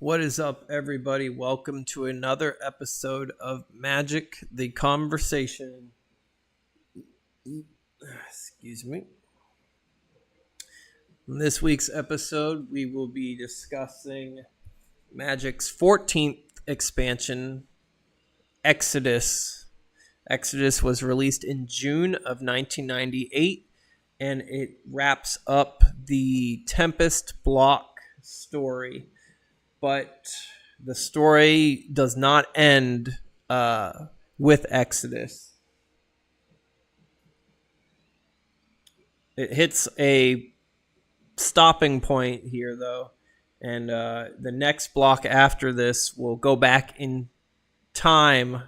What is up, everybody? Welcome to another episode of Magic the Conversation. Excuse me. In this week's episode, we will be discussing Magic's 14th expansion, Exodus. Exodus was released in June of 1998, and it wraps up the Tempest block story. But the story does not end with Exodus. It hits a stopping point here, though, and the next block after this will go back in time,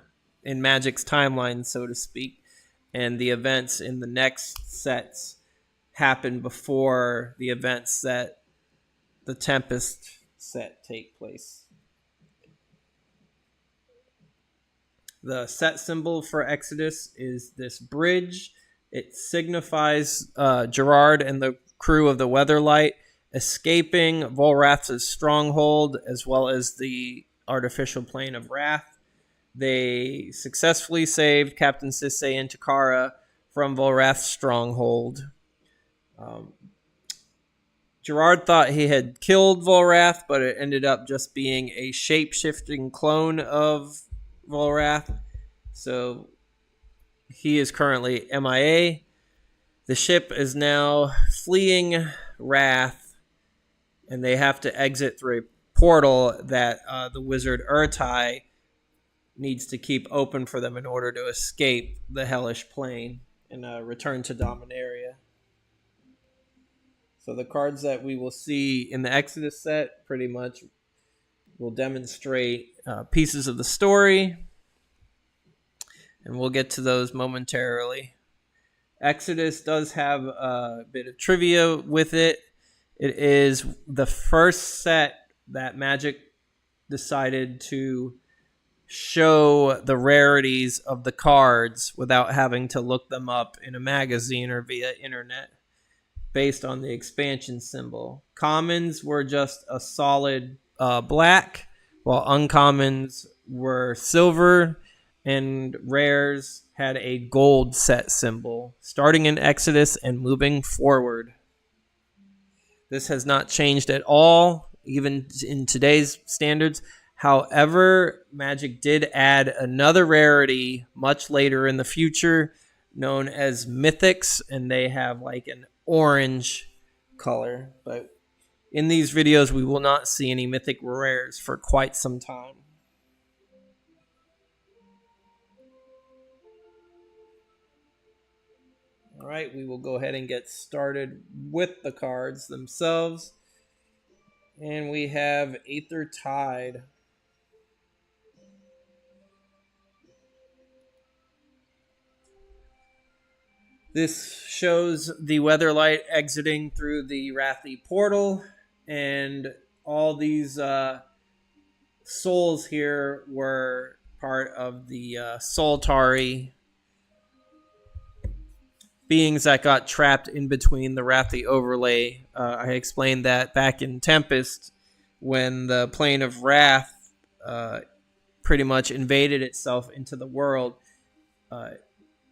in Magic's timeline, so to speak, and the events in the next sets happen before the events that the Tempest set take place. The set symbol for Exodus is this bridge. It signifies Gerard and the crew of the Weatherlight escaping Volrath's stronghold as well as the artificial plane of Wrath. They successfully saved Captain Sisay and Takara from Volrath's stronghold. Gerard thought he had killed Volrath, but it ended up just being a shape-shifting clone of Volrath. So he is currently MIA. The ship is now fleeing Wrath, and they have to exit through a portal that the wizard Ertai needs to keep open for them in order to escape the hellish plane and return to Dominaria. So the cards that we will see in the Exodus set pretty much will demonstrate pieces of the story, and we'll get to those momentarily. Exodus does have a bit of trivia with it. It is the first set that Magic decided to show the rarities of the cards without having to look them up in a magazine or via internet, based on the expansion symbol. Commons were just a solid black, while uncommons were silver, and rares had a gold set symbol, starting in Exodus and moving forward. This has not changed at all, even in today's standards. However, Magic did add another rarity much later in the future, known as Mythics, and they have like an orange color. But in these videos, we will not see any Mythic rares for quite some time. All right, we will go ahead and get started with the cards themselves. And we have Aether Tide. This shows the Weatherlight exiting through the Wrathy portal, and all these souls here were part of the Soltari beings that got trapped in between the Wrathy overlay. I explained that back in Tempest, when the plane of Wrath pretty much invaded itself into the world.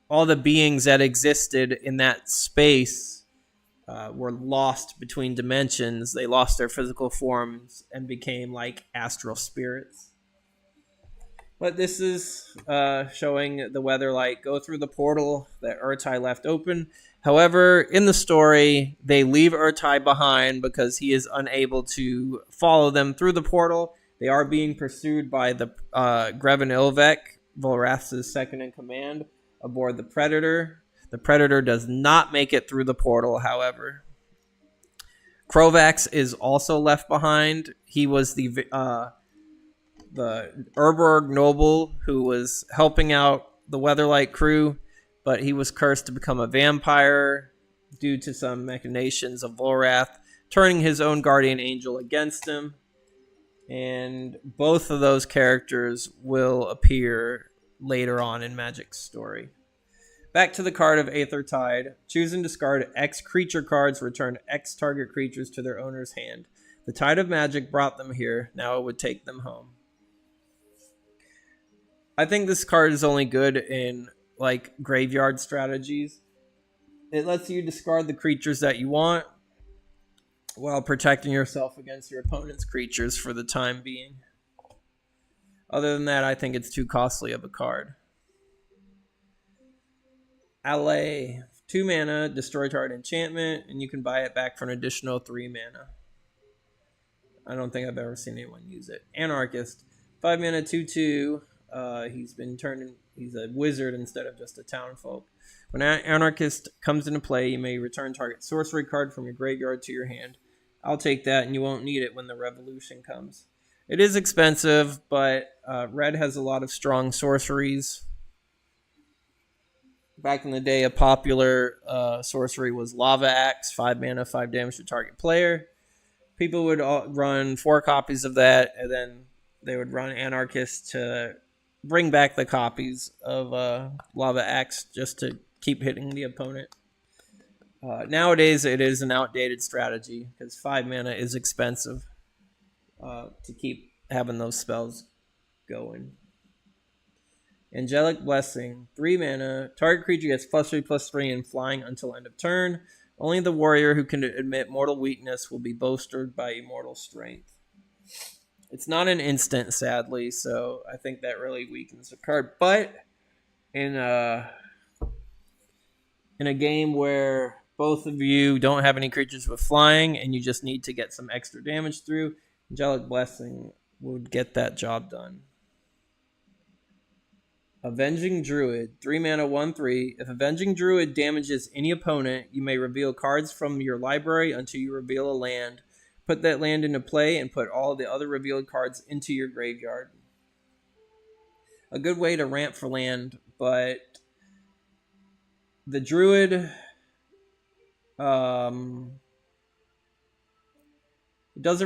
All the beings that existed in that space were lost between dimensions. They lost their physical forms and became like astral spirits. But this is showing the Weatherlight go through the portal that Ertai left open. However, in the story, they leave Ertai behind because he is unable to follow them through the portal. They are being pursued by the Greven Ilvek, Volrath's second in command, aboard the Predator. The Predator does not make it through the portal, however. Krovax is also left behind. He was the Urborg noble who was helping out the Weatherlight crew, but he was cursed to become a vampire due to some machinations of Volrath, turning his own guardian angel against him. And both of those characters will appear later on in Magic's story. Back to the card of Aether Tide. Choose and discard X creature cards. Return X target creatures to their owner's hand. The tide of magic brought them here. Now it would take them home. I think this card is only good in like graveyard strategies. It lets you discard the creatures that you want while protecting yourself against your opponent's creatures for the time being. Other than that, I think it's too costly of a card. Allay. 2 mana, destroy target enchantment, and you can buy it back for an additional 3 mana. I don't think I've ever seen anyone use it. Anarchist. 5 mana, 2/2. He's a wizard instead of just a townfolk. When Anarchist comes into play, you may return target sorcery card from your graveyard to your hand. I'll take that, and you won't need it when the revolution comes. It is expensive, but red has a lot of strong sorceries. Back in the day, a popular sorcery was Lava Axe, 5 mana, 5 damage to target player. People would run 4 copies of that, and then they would run Anarchist to bring back the copies of Lava Axe just to keep hitting the opponent. Nowadays, it is an outdated strategy because 5 mana is expensive to keep having those spells going. Angelic Blessing, 3 mana. Target creature gets +3/+3 in flying until end of turn. Only the warrior who can admit mortal weakness will be bolstered by immortal strength. It's not an instant, sadly, so I think that really weakens the card. But in a game where both of you don't have any creatures with flying and you just need to get some extra damage through, Angelic Blessing would get that job done. Avenging Druid, 3 mana, 1/3. If Avenging Druid damages any opponent, you may reveal cards from your library until you reveal a land. Put that land into play and put all the other revealed cards into your graveyard. A good way to ramp for land, but the Druid doesn't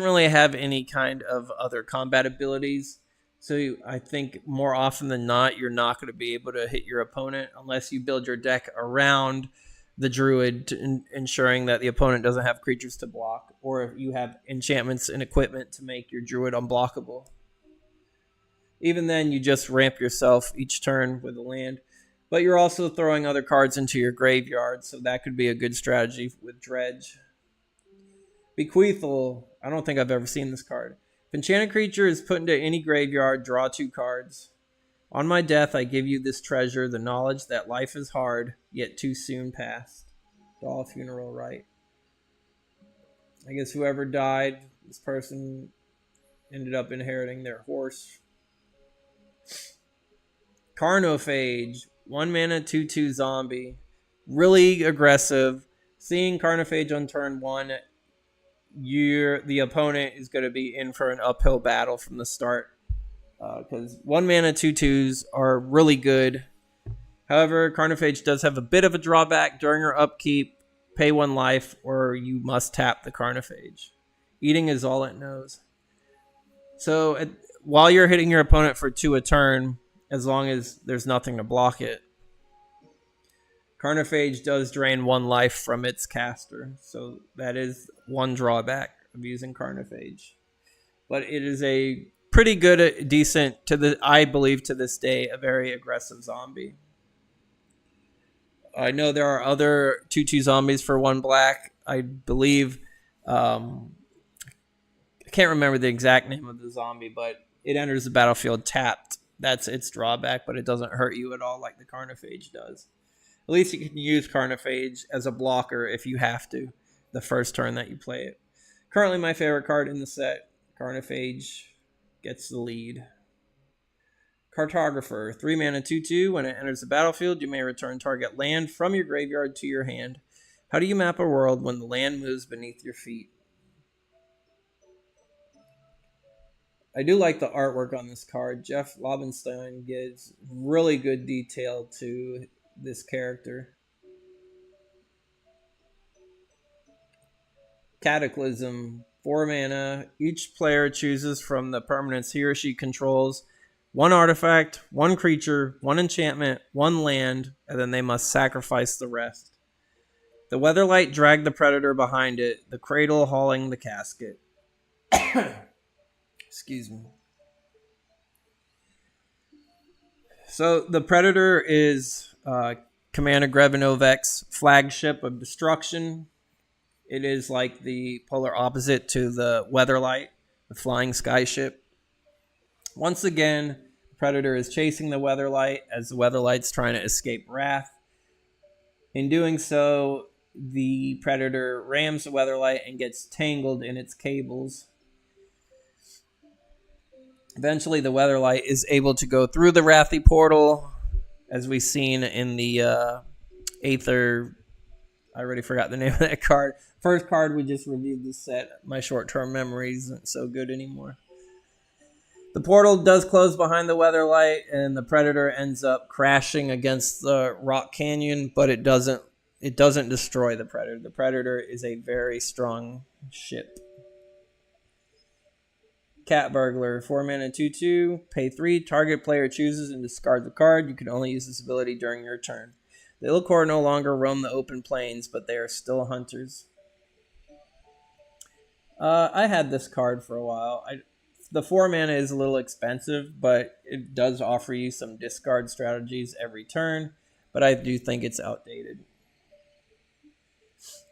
really have any kind of other combat abilities. So I think more often than not, you're not going to be able to hit your opponent unless you build your deck around the Druid, ensuring that the opponent doesn't have creatures to block, or if you have enchantments and equipment to make your Druid unblockable. Even then, you just ramp yourself each turn with a land, but you're also throwing other cards into your graveyard, so that could be a good strategy with Dredge. Bequeathal. I don't think I've ever seen this card. If enchanted creature is put into any graveyard, draw 2 cards. On my death, I give you this treasure, the knowledge that life is hard, yet too soon past. Doll Funeral Rite. I guess whoever died, this person ended up inheriting their horse. Carnophage. 1 mana, 2/2 zombie. Really aggressive. Seeing Carnophage on turn 1, the opponent is going to be in for an uphill battle from the start. Because 1 mana 2/2s are really good. However, Carnophage does have a bit of a drawback. During her upkeep, pay 1 life or you must tap the Carnophage. Eating is all it knows. So while you're hitting your opponent for 2 a turn, as long as there's nothing to block it, Carnophage does drain 1 life from its caster. So that is one drawback of using Carnophage. But it is a pretty good, decent, I believe to this day, a very aggressive zombie. I know there are other 2/2 zombies for 1 black. I believe, I can't remember the exact name of the zombie, but it enters the battlefield tapped. That's its drawback, but it doesn't hurt you at all like the Carnophage does. At least you can use Carnophage as a blocker if you have to, the first turn that you play it. Currently my favorite card in the set, Carnophage gets the lead. Cartographer, 3 mana 2/2. When it enters the battlefield, you may return target land from your graveyard to your hand. How do you map a world when the land moves beneath your feet? I do like the artwork on this card. Jeff Lobenstein gives really good detail to this character. Cataclysm, 4 mana. Each player chooses from the permanents he or she controls 1 artifact, 1 creature, 1 enchantment, 1 land, and then they must sacrifice the rest. The Weatherlight dragged the predator behind it, the cradle hauling the casket. Excuse me. So the Predator is Commander Grevinovek's flagship of destruction. It is like the polar opposite to the Weatherlight, the flying skyship. Once again, the Predator is chasing the Weatherlight as the Weatherlight's trying to escape Wrath. In doing so, the Predator rams the Weatherlight and gets tangled in its cables. Eventually, the Weatherlight is able to go through the Wrathy portal, as we've seen in the Aether. I already forgot the name of that card. First card we just reviewed this set. My short-term memory isn't so good anymore. The portal does close behind the Weatherlight, and the Predator ends up crashing against the rock canyon, but it doesn't destroy the Predator. The Predator is a very strong ship. Cat Burglar, 4 mana, 2/2, pay 3. Target player chooses and discards a card. You can only use this ability during your turn. The Illichor no longer roam the open plains, but they are still hunters. I had this card for a while. The 4 mana is a little expensive, but it does offer you some discard strategies every turn, but I do think it's outdated.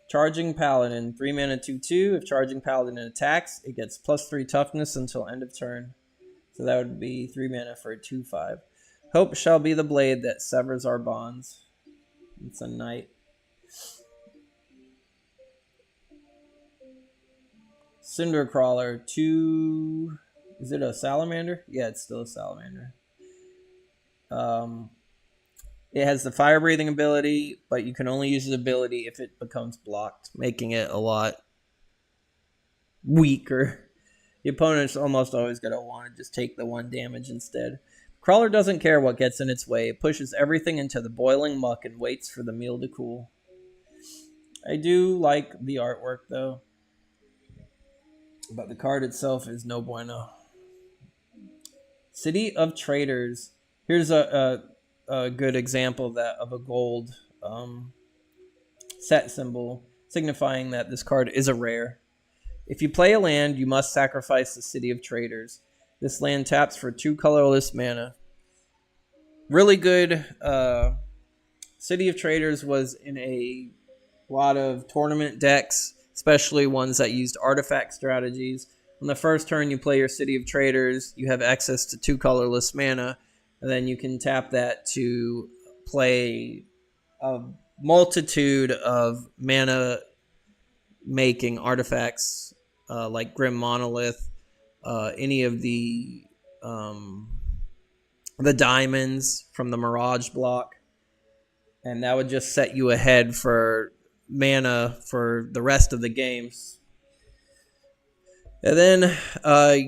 Charging Paladin, 3 mana, 2/2. If Charging Paladin attacks, it gets +3 toughness until end of turn. So that would be 3 mana for a 2/5. Hope shall be the blade that severs our bonds. It's a knight. Cindercrawler, 2... Is it a salamander? Yeah, it's still a salamander. It has the fire breathing ability, but you can only use the ability if it becomes blocked, making it a lot weaker. The opponent's almost always going to want to just take the 1 damage instead. Crawler doesn't care what gets in its way. It pushes everything into the boiling muck and waits for the meal to cool. I do like the artwork, though, but the card itself is no bueno. City of Traders. Here's a good example of that, of a gold set symbol, signifying that this card is a rare. If you play a land, you must sacrifice the City of Traders. This land taps for 2 colorless mana. Really good. City of Traders was in a lot of tournament decks, especially ones that used artifact strategies. On the first turn, you play your City of Traders. You have access to 2 colorless mana, and then you can tap that to play a multitude of mana-making artifacts like Grim Monolith, any of the diamonds from the Mirage block, and that would just set you ahead for mana for the rest of the games. And then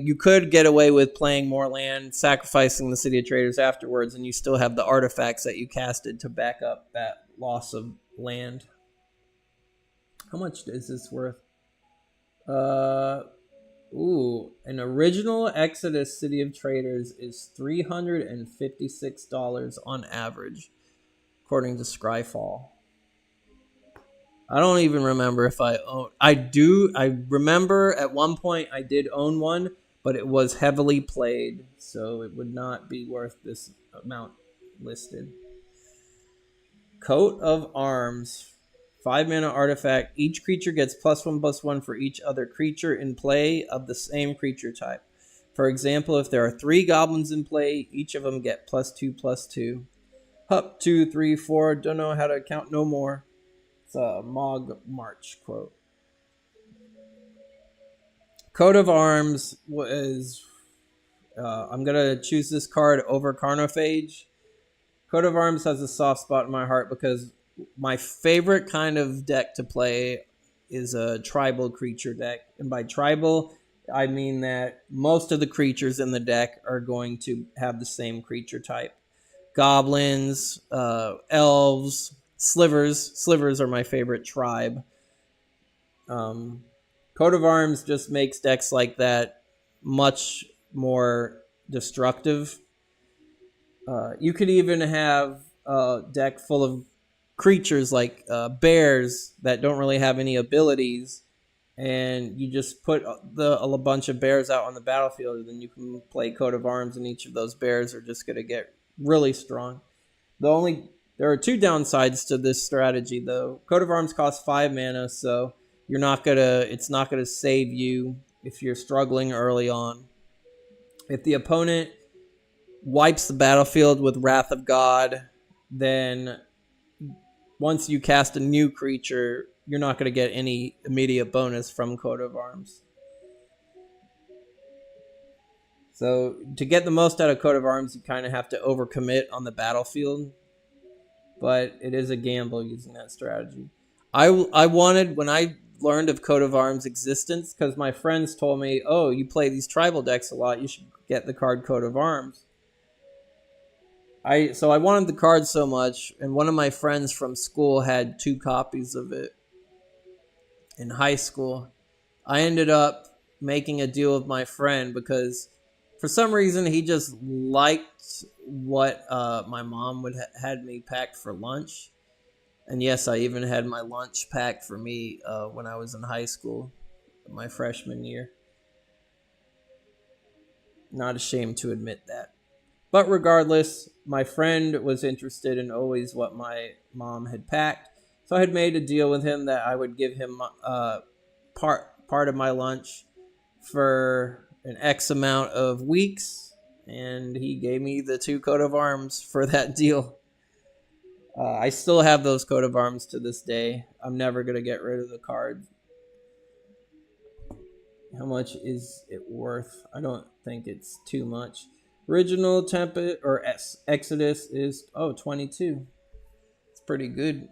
you could get away with playing more land, sacrificing the City of Traders afterwards, and you still have the artifacts that you casted to back up that loss of land. How much is this worth? An original Exodus City of Traders is $356 on average, according to Scryfall. I don't even remember if I own. I remember at one point I did own one, but it was heavily played, so it would not be worth this amount listed. Coat of Arms, 5 mana artifact. Each creature gets +1/+1 for each other creature in play of the same creature type. For example, if there are 3 goblins in play, each of them get +2/+2. Hup, 2, 3, 4. Don't know how to count no more. It's a Mog March quote. Coat of Arms was... I'm going to choose this card over Carnophage. Coat of Arms has a soft spot in my heart because my favorite kind of deck to play is a tribal creature deck. And by tribal, I mean that most of the creatures in the deck are going to have the same creature type. Goblins, elves, slivers. Slivers are my favorite tribe. Coat of Arms just makes decks like that much more destructive. You could even have a deck full of creatures like bears that don't really have any abilities, and you just put a bunch of bears out on the battlefield, and then you can play Coat of Arms, and each of those bears are just going to get really strong. There are two downsides to this strategy, though. Coat of Arms costs 5 mana, so it's not gonna save you if you're struggling early on. If the opponent wipes the battlefield with Wrath of God, then once you cast a new creature, you're not going to get any immediate bonus from Coat of Arms. So to get the most out of Coat of Arms, you kind of have to overcommit on the battlefield. But it is a gamble using that strategy. I wanted, when I learned of Coat of Arms' existence, because my friends told me, oh, you play these tribal decks a lot, you should get the card Coat of Arms. So I wanted the card so much, and one of my friends from school had 2 copies of it in high school. I ended up making a deal with my friend because for some reason he just liked what my mom had me packed for lunch. And yes, I even had my lunch packed for me when I was in high school, my freshman year. Not ashamed to admit that. But regardless, my friend was interested in always what my mom had packed. So I had made a deal with him that I would give him part of my lunch for an X amount of weeks. And he gave me the 2 Coat of Arms for that deal. I still have those Coat of Arms to this day. I'm never going to get rid of the card. How much is it worth? I don't think it's too much. Original Tempest or Exodus is 22. It's pretty good.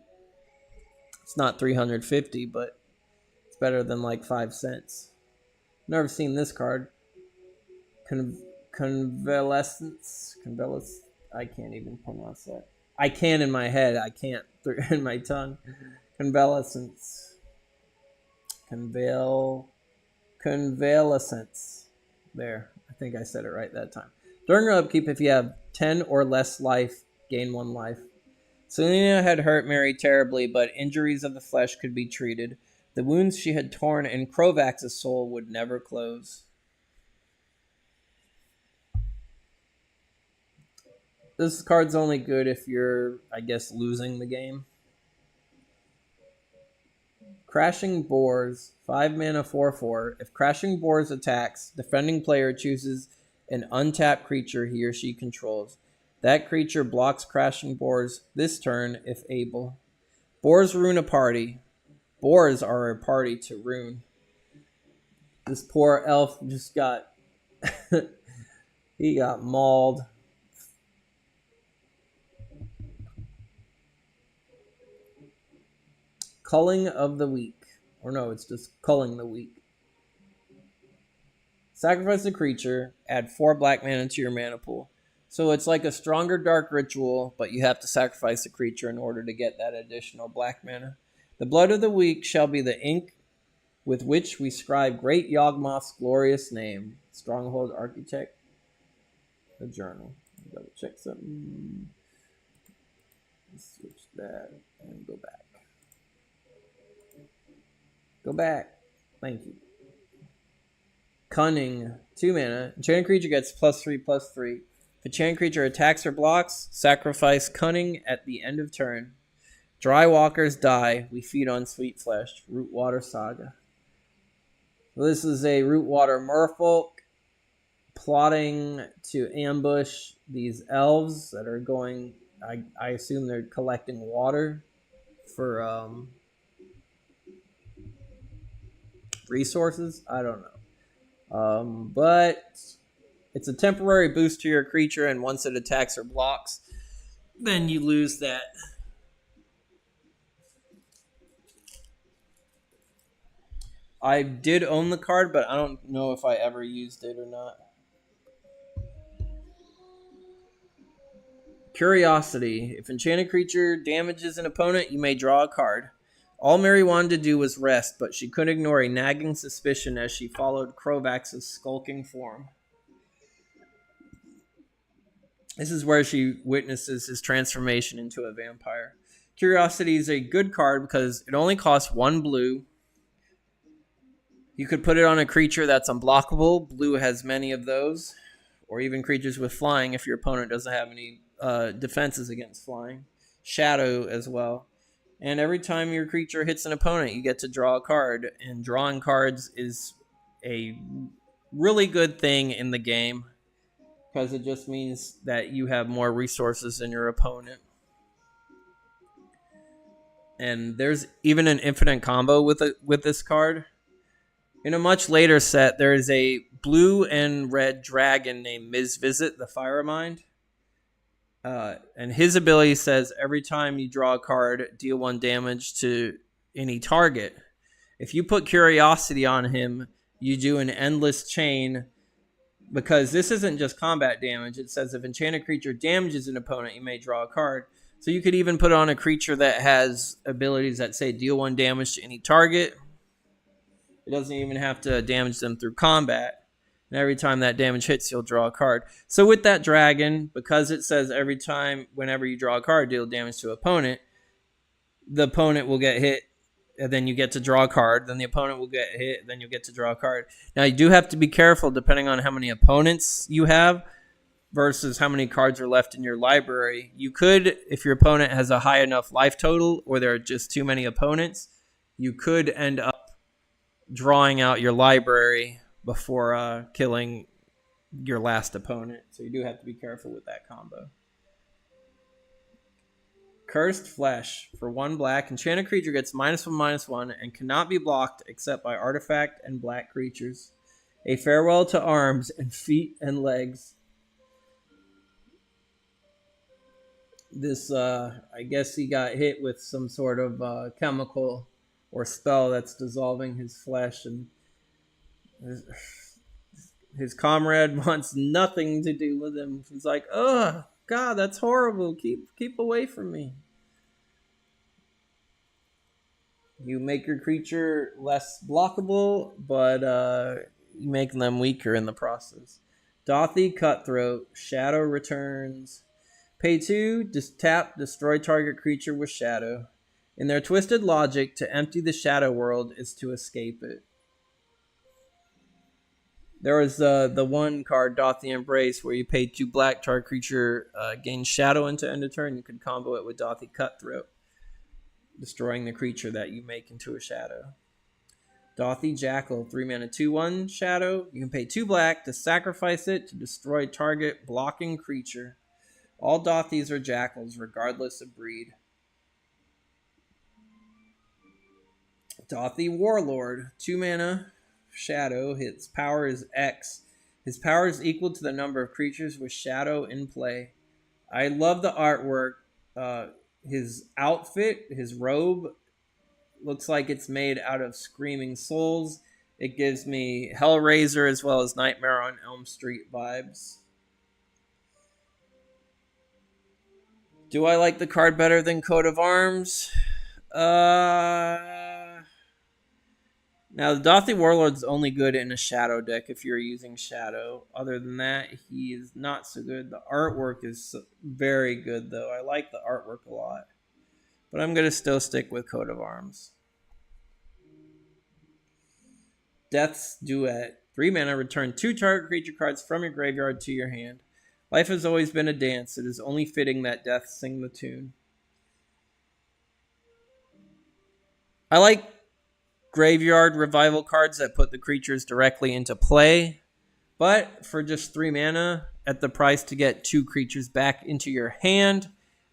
It's not 350, but it's better than like 5 cents. Never seen this card. Convalescence. I can't even pronounce that. I can in my head. I can't in my tongue. Convalescence. Convalescence. There. I think I said it right that time. During her upkeep, if you have 10 or less life, gain 1 life. Selena had hurt Mary terribly, but injuries of the flesh could be treated. The wounds she had torn in Krovax's soul would never close. This card's only good if you're, I guess, losing the game. Crashing Boars, 5 mana 4/4. If Crashing Boars attacks, defending player chooses an untapped creature he or she controls. That creature blocks Crashing Boars this turn if able. Boars ruin a party. Boars are a party to ruin. This poor elf just got... he got mauled. Culling of the Weak. Or no, it's just Culling the Weak. Sacrifice a creature, add 4 black mana to your mana pool. So it's like a Stronger Dark Ritual, but you have to sacrifice a creature in order to get that additional black mana. The blood of the weak shall be the ink with which we scribe great Yawgmoth's glorious name. Stronghold Architect. The journal. Double check something. Let's switch that and go back. Go back. Thank you. Cunning. 2 mana. Enchanted creature gets +3/+3. If a enchanted creature attacks or blocks, sacrifice Cunning at the end of turn. Dry walkers die. We feed on sweet flesh. Rootwater Saga. So this is a Rootwater merfolk plotting to ambush these elves that are going... I assume they're collecting water for resources. I don't know. But it's a temporary boost to your creature, and once it attacks or blocks, then you lose that. I did own the card, but I don't know if I ever used it or not. Curiosity. If enchanted creature damages an opponent, you may draw a card. All Mary wanted to do was rest, but she couldn't ignore a nagging suspicion as she followed Krovax's skulking form. This is where she witnesses his transformation into a vampire. Curiosity is a good card because it only costs 1 blue. You could put it on a creature that's unblockable. Blue has many of those. Or even creatures with flying if your opponent doesn't have any defenses against flying. Shadow as well. And every time your creature hits an opponent, you get to draw a card. And drawing cards is a really good thing in the game because it just means that you have more resources than your opponent. And there's even an infinite combo with this card. In a much later set, there is a blue and red dragon named Ms. Visit, the Firemind. And his ability says every time you draw a card, deal 1 damage to any target. If you put Curiosity on him, you do an endless chain, because this isn't just combat damage. It says if enchanted creature damages an opponent, you may draw a card. So you could even put on a creature that has abilities that say deal 1 damage to any target. It doesn't even have to damage them through combat. And every time that damage hits, you'll draw a card. So with that dragon, because it says every time, whenever you draw a card, deal damage to an opponent, the opponent will get hit, and then you get to draw a card. Then the opponent will get hit, and then you'll get to draw a card. Now, you do have to be careful depending on how many opponents you have versus how many cards are left in your library. You could, if your opponent has a high enough life total or there are just too many opponents, you could end up drawing out your library before killing your last opponent. So you do have to be careful with that combo. Cursed Flesh. For 1 black, enchanted creature gets -1/-1 and cannot be blocked except by artifact and black creatures. A farewell to arms and feet and legs. This, I guess he got hit with some sort of chemical or spell that's dissolving his flesh, and his comrade wants nothing to do with him. He's like, "Oh God, that's horrible. Keep away from me." You make your creature less blockable, but you make them weaker in the process. Dauthi Cutthroat. Shadow returns. Pay 2, tap, destroy target creature with shadow. In their twisted logic, to empty the shadow world is to escape it. There was the one card, Dauthi Embrace, where you pay 2 black, target creature gains shadow into end of turn. You could combo it with Dauthi Cutthroat, destroying the creature that you make into a shadow. Dauthi Jackal, 3 mana, 2/1 shadow. You can pay 2 black to sacrifice it to destroy target blocking creature. All Dauthis are jackals, regardless of breed. Dauthi Warlord, 2 mana, shadow. His power is X. His power is equal to the number of creatures with shadow in play. I love the artwork. His outfit, his robe, looks like it's made out of Screaming Souls. It gives me Hellraiser as well as Nightmare on Elm Street vibes. Do I like the card better than Coat of Arms? Now, the Dauthi Warlord's only good in a shadow deck if you're using shadow. Other than that, he is not so good. The artwork is very good, though. I like the artwork a lot. But I'm going to still stick with Coat of Arms. Death's Duet. 3 mana, return 2 target creature cards from your graveyard to your hand. Life has always been a dance. It is only fitting that death sing the tune. I like graveyard revival cards that put the creatures directly into play, but for just 3 mana at the price to get 2 creatures back into your hand,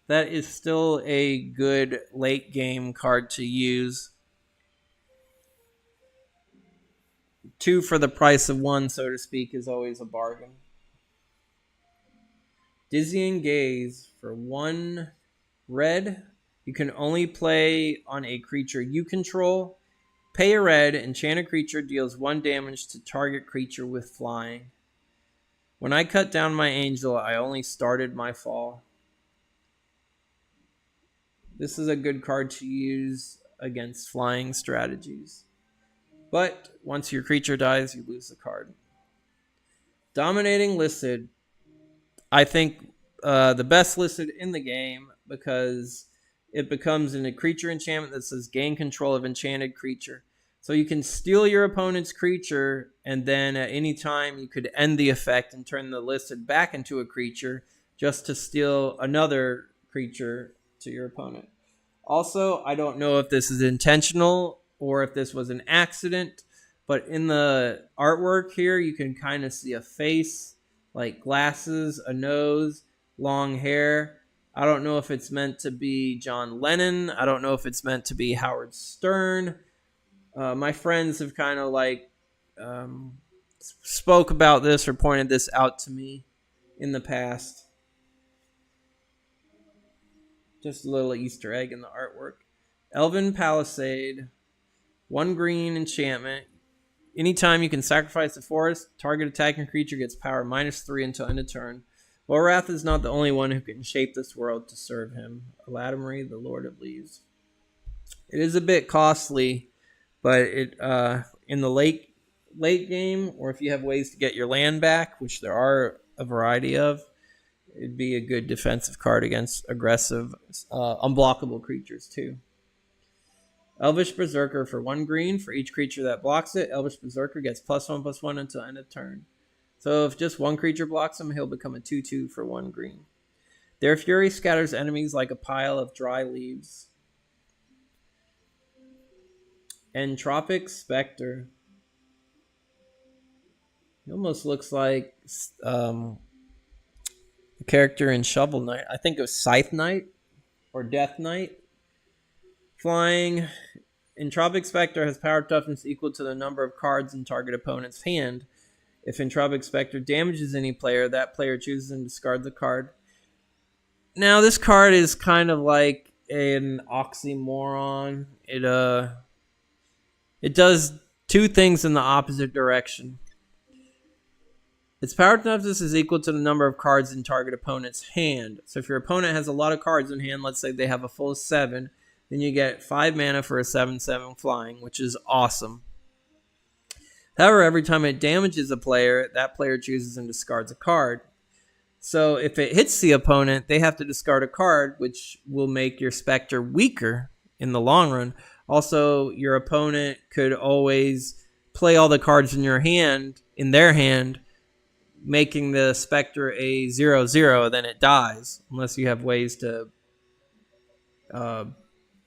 that is still a good late game card to use. 2 for the price of 1, so to speak, is always a bargain. Dizzying Gaze. For 1 red, you can only play on a creature you control. Pay a red, enchanted creature deals 1 damage to target creature with flying. When I cut down my angel, I only started my fall. This is a good card to use against flying strategies. But once your creature dies, you lose the card. Dominating Listed. I think the best listed in the game because it becomes a creature enchantment that says gain control of enchanted creature. So you can steal your opponent's creature, and then at any time you could end the effect and turn the listed back into a creature just to steal another creature to your opponent. Also, I don't know if this is intentional or if this was an accident, but in the artwork here, you can kind of see a face, like glasses, a nose, long hair. I don't know if it's meant to be John Lennon. I don't know if it's meant to be Howard Stern. My friends have kind of like spoke about this or pointed this out to me in the past. Just a little Easter egg in the artwork. Elven Palisade, 1 green enchantment. Anytime you can sacrifice a forest, target attacking creature gets power -3 until end of turn. Lorath is not the only one who can shape this world to serve him. Aladamri, the Lord of Leaves. It is a bit costly, but it in the late game, or if you have ways to get your land back, which there are a variety of, it'd be a good defensive card against aggressive, unblockable creatures too. Elvish Berserker for 1 green. For each creature that blocks it, Elvish Berserker gets +1/+1 until end of turn. So if just one creature blocks him, he'll become a 2/2 for 1 green. Their fury scatters enemies like a pile of dry leaves. Entropic Spectre. He almost looks like the character in Shovel Knight. I think it was Scythe Knight or Death Knight. Flying. Entropic Spectre has power toughness equal to the number of cards in target opponent's hand. If Entropic Spectre damages any player, that player chooses and discards the card. Now, this card is kind of like an oxymoron. It does two things in the opposite direction. Its power toughness is equal to the number of cards in target opponent's hand. So if your opponent has a lot of cards in hand, let's say they have a full 7, then you get 5 mana for a 7/7 flying, which is awesome. However, every time it damages a player, that player chooses and discards a card. So if it hits the opponent, they have to discard a card, which will make your Spectre weaker in the long run. Also, your opponent could always play all the cards in their hand, making the Spectre a 0/0, then it dies, unless you have ways to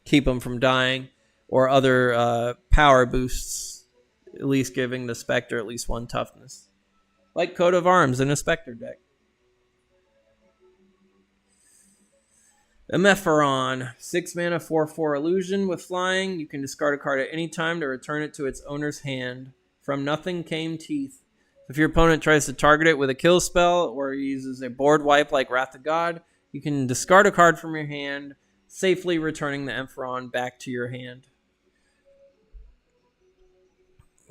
keep them from dying, or other power boosts, at least giving the Spectre at least 1 toughness. Like Coat of Arms in a Spectre deck. Emephron, 6 mana, 4/4 illusion with flying. You can discard a card at any time to return it to its owner's hand. From nothing came Teeth. If your opponent tries to target it with a kill spell or uses a board wipe like Wrath of God, you can discard a card from your hand, safely returning the Emephron back to your hand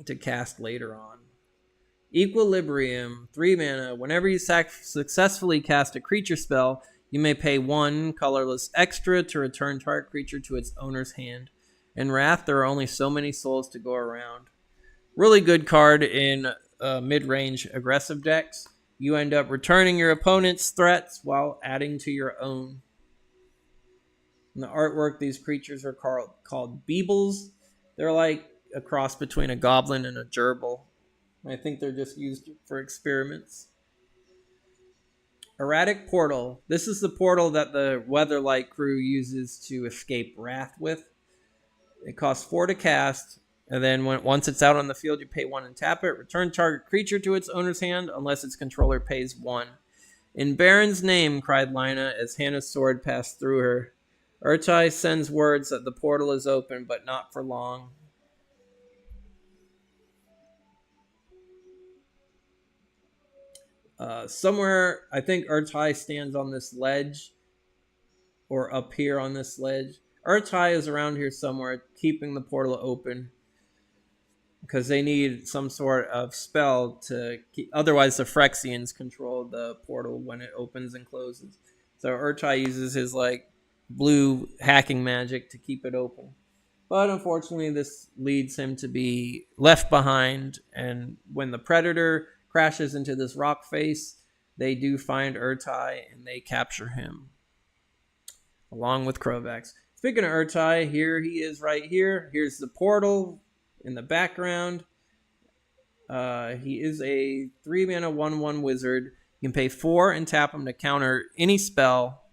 to cast later on. Equilibrium, 3 mana. Whenever you successfully cast a creature spell, you may pay 1 colorless extra to return target creature to its owner's hand. In Wrath, there are only so many souls to go around. Really good card in mid-range aggressive decks. You end up returning your opponent's threats while adding to your own. In the artwork, these creatures are called Beebles. They're like a cross between a goblin and a gerbil. I think they're just used for experiments. Erratic Portal. This is the portal that the Weatherlight crew uses to escape Wrath with. It costs 4 to cast, and then once it's out on the field, you pay 1 and tap it. Return target creature to its owner's hand unless its controller pays 1. In Baron's name, cried Lina as Hannah's sword passed through her. Urtai sends words that the portal is open, but not for long. Somewhere, I think Urtai stands on this ledge, or up here on this ledge. Urtai is around here somewhere, keeping the portal open, because they need some sort of spell to keep. Otherwise, the Phyrexians control the portal when it opens and closes. So Urtai uses his blue hacking magic to keep it open. But unfortunately, this leads him to be left behind, and when the Predator crashes into this rock face, they do find Urtai and they capture him along with Krovax. Speaking of Urtai, here he is right here. Here's the portal in the background. He is a 3-mana 1/1 wizard. You can pay 4 and tap him to counter any spell.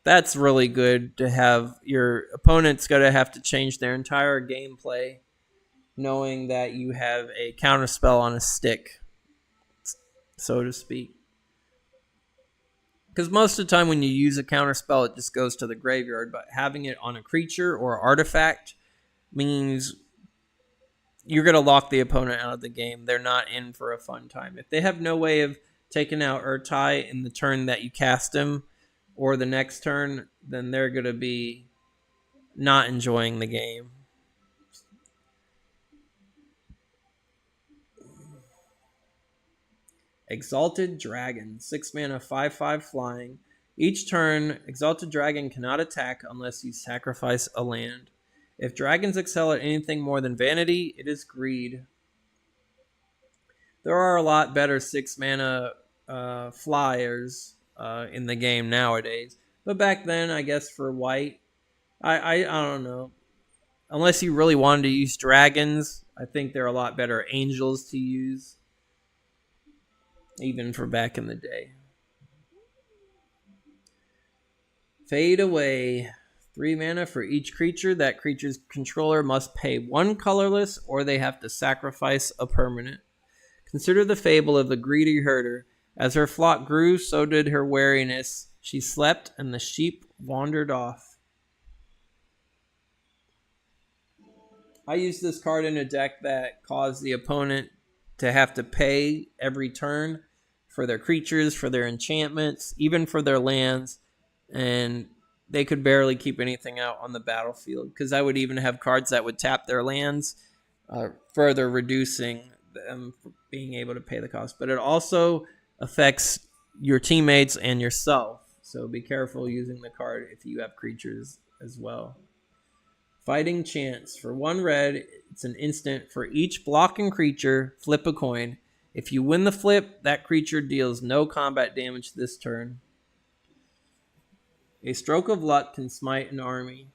That's really good to have. Your opponent's going to have to change their entire gameplay knowing that you have a counter spell on a stick, so to speak. Because most of the time when you use a counter spell, it just goes to the graveyard. But having it on a creature or artifact means you're going to lock the opponent out of the game. They're not in for a fun time. If they have no way of taking out Urtai in the turn that you cast him or the next turn, then they're going to be not enjoying the game. Exalted Dragon, 6 mana, 5/5 flying. Each turn, Exalted Dragon cannot attack unless you sacrifice a land. If dragons excel at anything more than vanity, it is greed. There are a lot better 6 mana flyers in the game nowadays. But back then, I guess for white, I don't know. Unless you really wanted to use dragons, I think there are a lot better angels to use. Even for back in the day. Fade Away. 3 mana for each creature. That creature's controller must pay 1 colorless or they have to sacrifice a permanent. Consider the fable of the greedy herder. As her flock grew, so did her wariness. She slept and the sheep wandered off. I used this card in a deck that caused the opponent to have to pay every turn for their creatures, for their enchantments, even for their lands, and they could barely keep anything out on the battlefield because I would even have cards that would tap their lands, further reducing them from being able to pay the cost. But it also affects your teammates and yourself, so be careful using the card if you have creatures as well. Fighting Chance. For 1 red, it's an instant. For each blocking creature, flip a coin. If you win the flip, that creature deals no combat damage this turn. A Stroke of Luck can smite an army.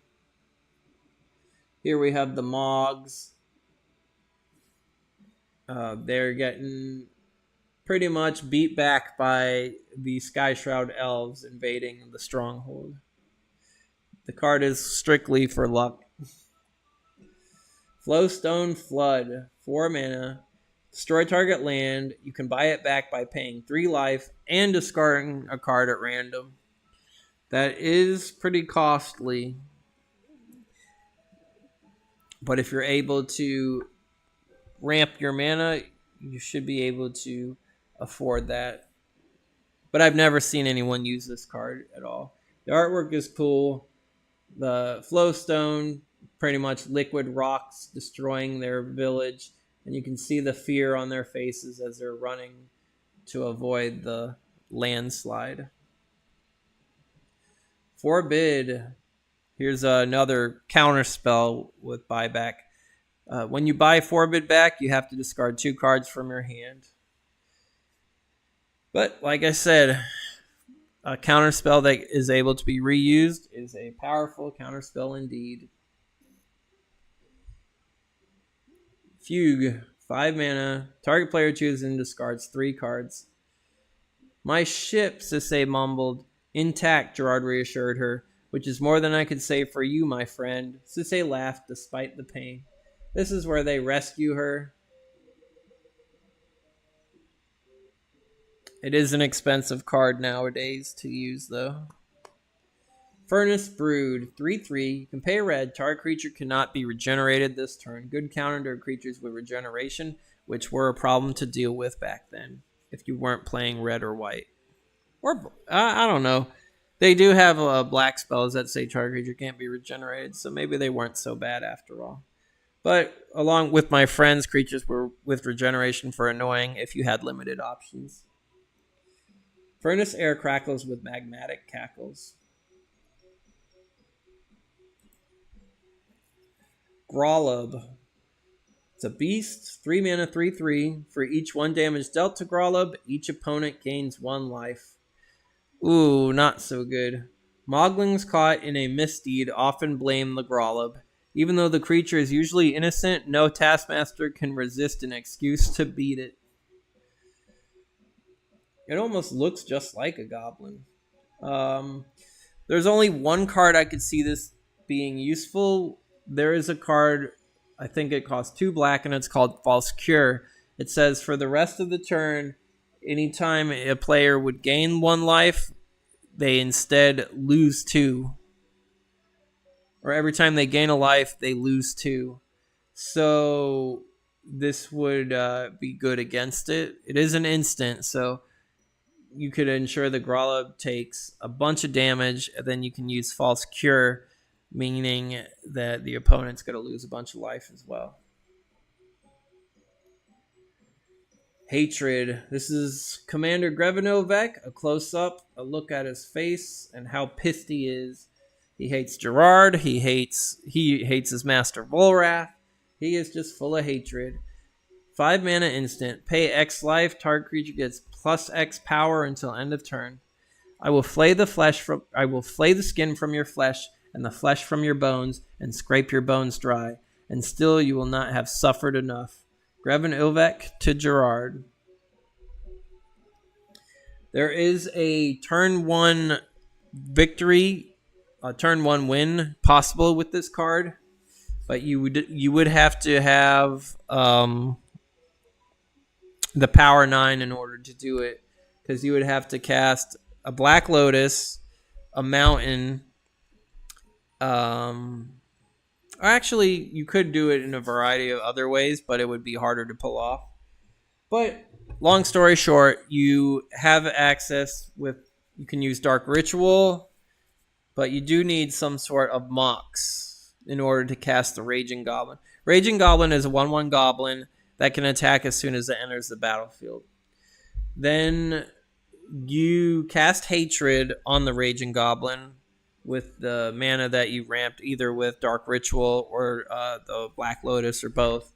Here we have the Mogs. They're getting pretty much beat back by the Skyshroud Elves invading the Stronghold. The card is strictly for luck. Flowstone Flood, 4 mana. Destroy target land. You can buy it back by paying 3 life and discarding a card at random. That is pretty costly. But if you're able to ramp your mana, you should be able to afford that. But I've never seen anyone use this card at all. The artwork is cool. The Flowstone, pretty much liquid rocks destroying their village. And you can see the fear on their faces as they're running to avoid the landslide. Forbid. Here's another counter spell with buyback. When you buy Forbid back, you have to discard 2 cards from your hand. But like I said, a counter spell that is able to be reused is a powerful counter spell indeed. Fugue, 5 mana. Target player chooses and discards 3 cards. My ship, Sisay mumbled. Intact, Gerard reassured her, which is more than I could say for you, my friend. Sisay laughed despite the pain. This is where they rescue her. It is an expensive card nowadays to use, though. Furnace Brood, 3/3. You can pay red. Target creature cannot be regenerated this turn. Good counter to creatures with regeneration, which were a problem to deal with back then if you weren't playing red or white. Or, I don't know. They do have black spells that say target creature can't be regenerated, so maybe they weren't so bad after all. But along with my friends, creatures were with regeneration for annoying if you had limited options. Furnace Air crackles with magmatic cackles. Grolub. It's a beast, 3 mana, 3/3. For each 1 damage dealt to Grolub, each opponent gains 1 life. Ooh, not so good. Moglings caught in a misdeed often blame the Grolub. Even though the creature is usually innocent, no Taskmaster can resist an excuse to beat it. It almost looks just like a goblin. There's only one card I could see this being useful. There is a card, I think it costs 2 black, and it's called False Cure. It says for the rest of the turn, anytime a player would gain 1 life, they instead lose 2. Or every time they gain a life, they lose 2. So this would be good against it. It is an instant, so you could ensure the Grolub takes a bunch of damage, and then you can use False Cure, meaning that the opponent's going to lose a bunch of life as well. Hatred. This is Commander Grevinovec, a close-up, a look at his face, and how pissed he is. He hates Gerard. He hates his master Volrath. He is just full of hatred. 5 mana instant. Pay X life. Target creature gets plus X power until end of turn. I will flay the skin from your flesh and the flesh from your bones and scrape your bones dry, and still you will not have suffered enough. Grevinovec to Gerard. There is a turn 1 victory, a turn 1 win possible with this card, but you would have to have the power 9 in order to do it, because you would have to cast a Black Lotus, a Mountain. Actually, you could do it in a variety of other ways, but it would be harder to pull off. But long story short, you have access with, you can use Dark Ritual, but you do need some sort of Mox in order to cast the Raging Goblin. Raging Goblin is a 1/1 goblin that can attack as soon as it enters the battlefield. Then you cast Hatred on the Raging Goblin with the mana that you ramped, either with Dark Ritual or the Black Lotus, or both.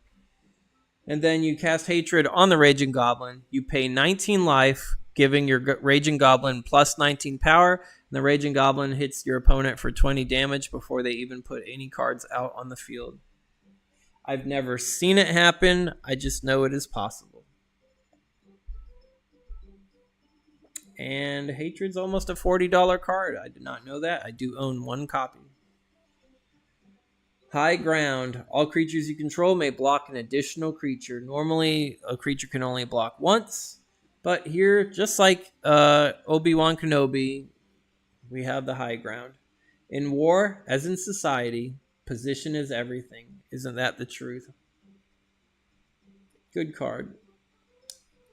And then you cast Hatred on the Raging Goblin. You pay 19 life, giving your Raging Goblin plus 19 power. And the Raging Goblin hits your opponent for 20 damage before they even put any cards out on the field. I've never seen it happen. I just know it is possible. And Hatred's almost a $40 card. I did not know that. I do own 1 copy. High Ground. All creatures you control may block an additional creature. Normally, a creature can only block once. But here, just like Obi-Wan Kenobi, we have the High Ground. In war, as in society, position is everything. Isn't that the truth? Good card.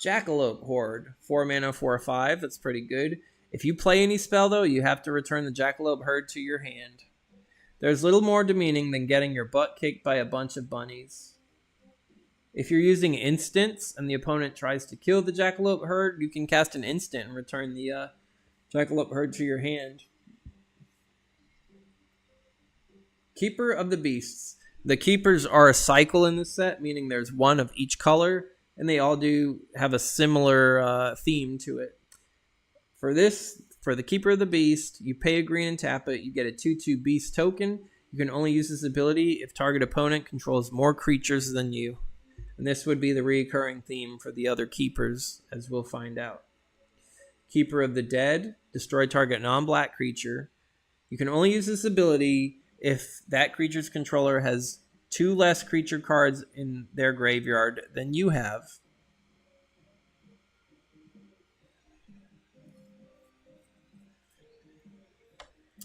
Jackalope Horde. 4 mana, 4/5. That's pretty good. If you play any spell, though, you have to return the Jackalope Herd to your hand. There's little more demeaning than getting your butt kicked by a bunch of bunnies. If you're using instants and the opponent tries to kill the Jackalope Herd, you can cast an instant and return the Jackalope Herd to your hand. Keeper of the Beasts. The keepers are a cycle in this set, meaning there's 1 of each color, and they all do have a similar theme to it. For the Keeper of the Beast, you pay a green and tap it. You get a 2/2 Beast token. You can only use this ability if target opponent controls more creatures than you. And this would be the recurring theme for the other keepers, as we'll find out. Keeper of the Dead. Destroy target non-black creature. You can only use this ability if that creature's controller has 2 less creature cards in their graveyard than you have.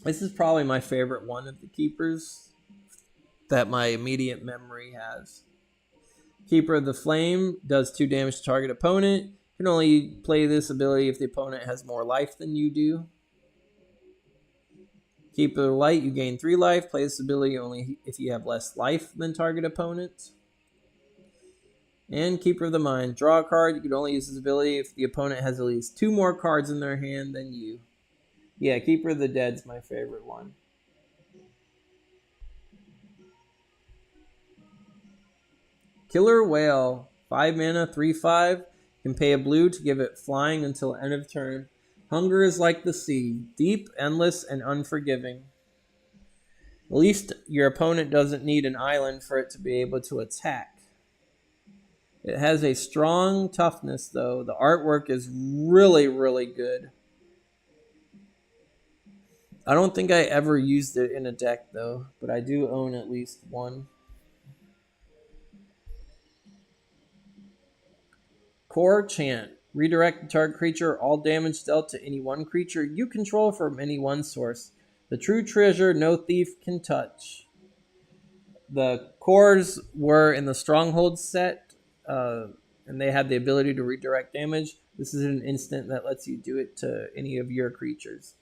This is probably my favorite one of the keepers that my immediate memory has. Keeper of the Flame does 2 damage to target opponent. You can only play this ability if the opponent has more life than you do. Keeper of the Light, you gain 3 life. Play this ability only if you have less life than target opponent. And Keeper of the Mind, draw a card. You can only use this ability if the opponent has at least 2 more cards in their hand than you. Yeah, Keeper of the Dead's my favorite one. Killer Whale, 5 mana, 3/5. Can pay a blue to give it flying until end of turn. Hunger is like the sea, deep, endless, and unforgiving. At least your opponent doesn't need an island for it to be able to attack. It has a strong toughness, though. The artwork is really, really good. I don't think I ever used it in a deck, though, but I do own at least one. Core Chant. Redirect the target creature, all damage dealt to any one creature you control from any one source. The true treasure no thief can touch. The cores were in the Stronghold set, and they had the ability to redirect damage. This is an instant that lets you do it to any of your creatures.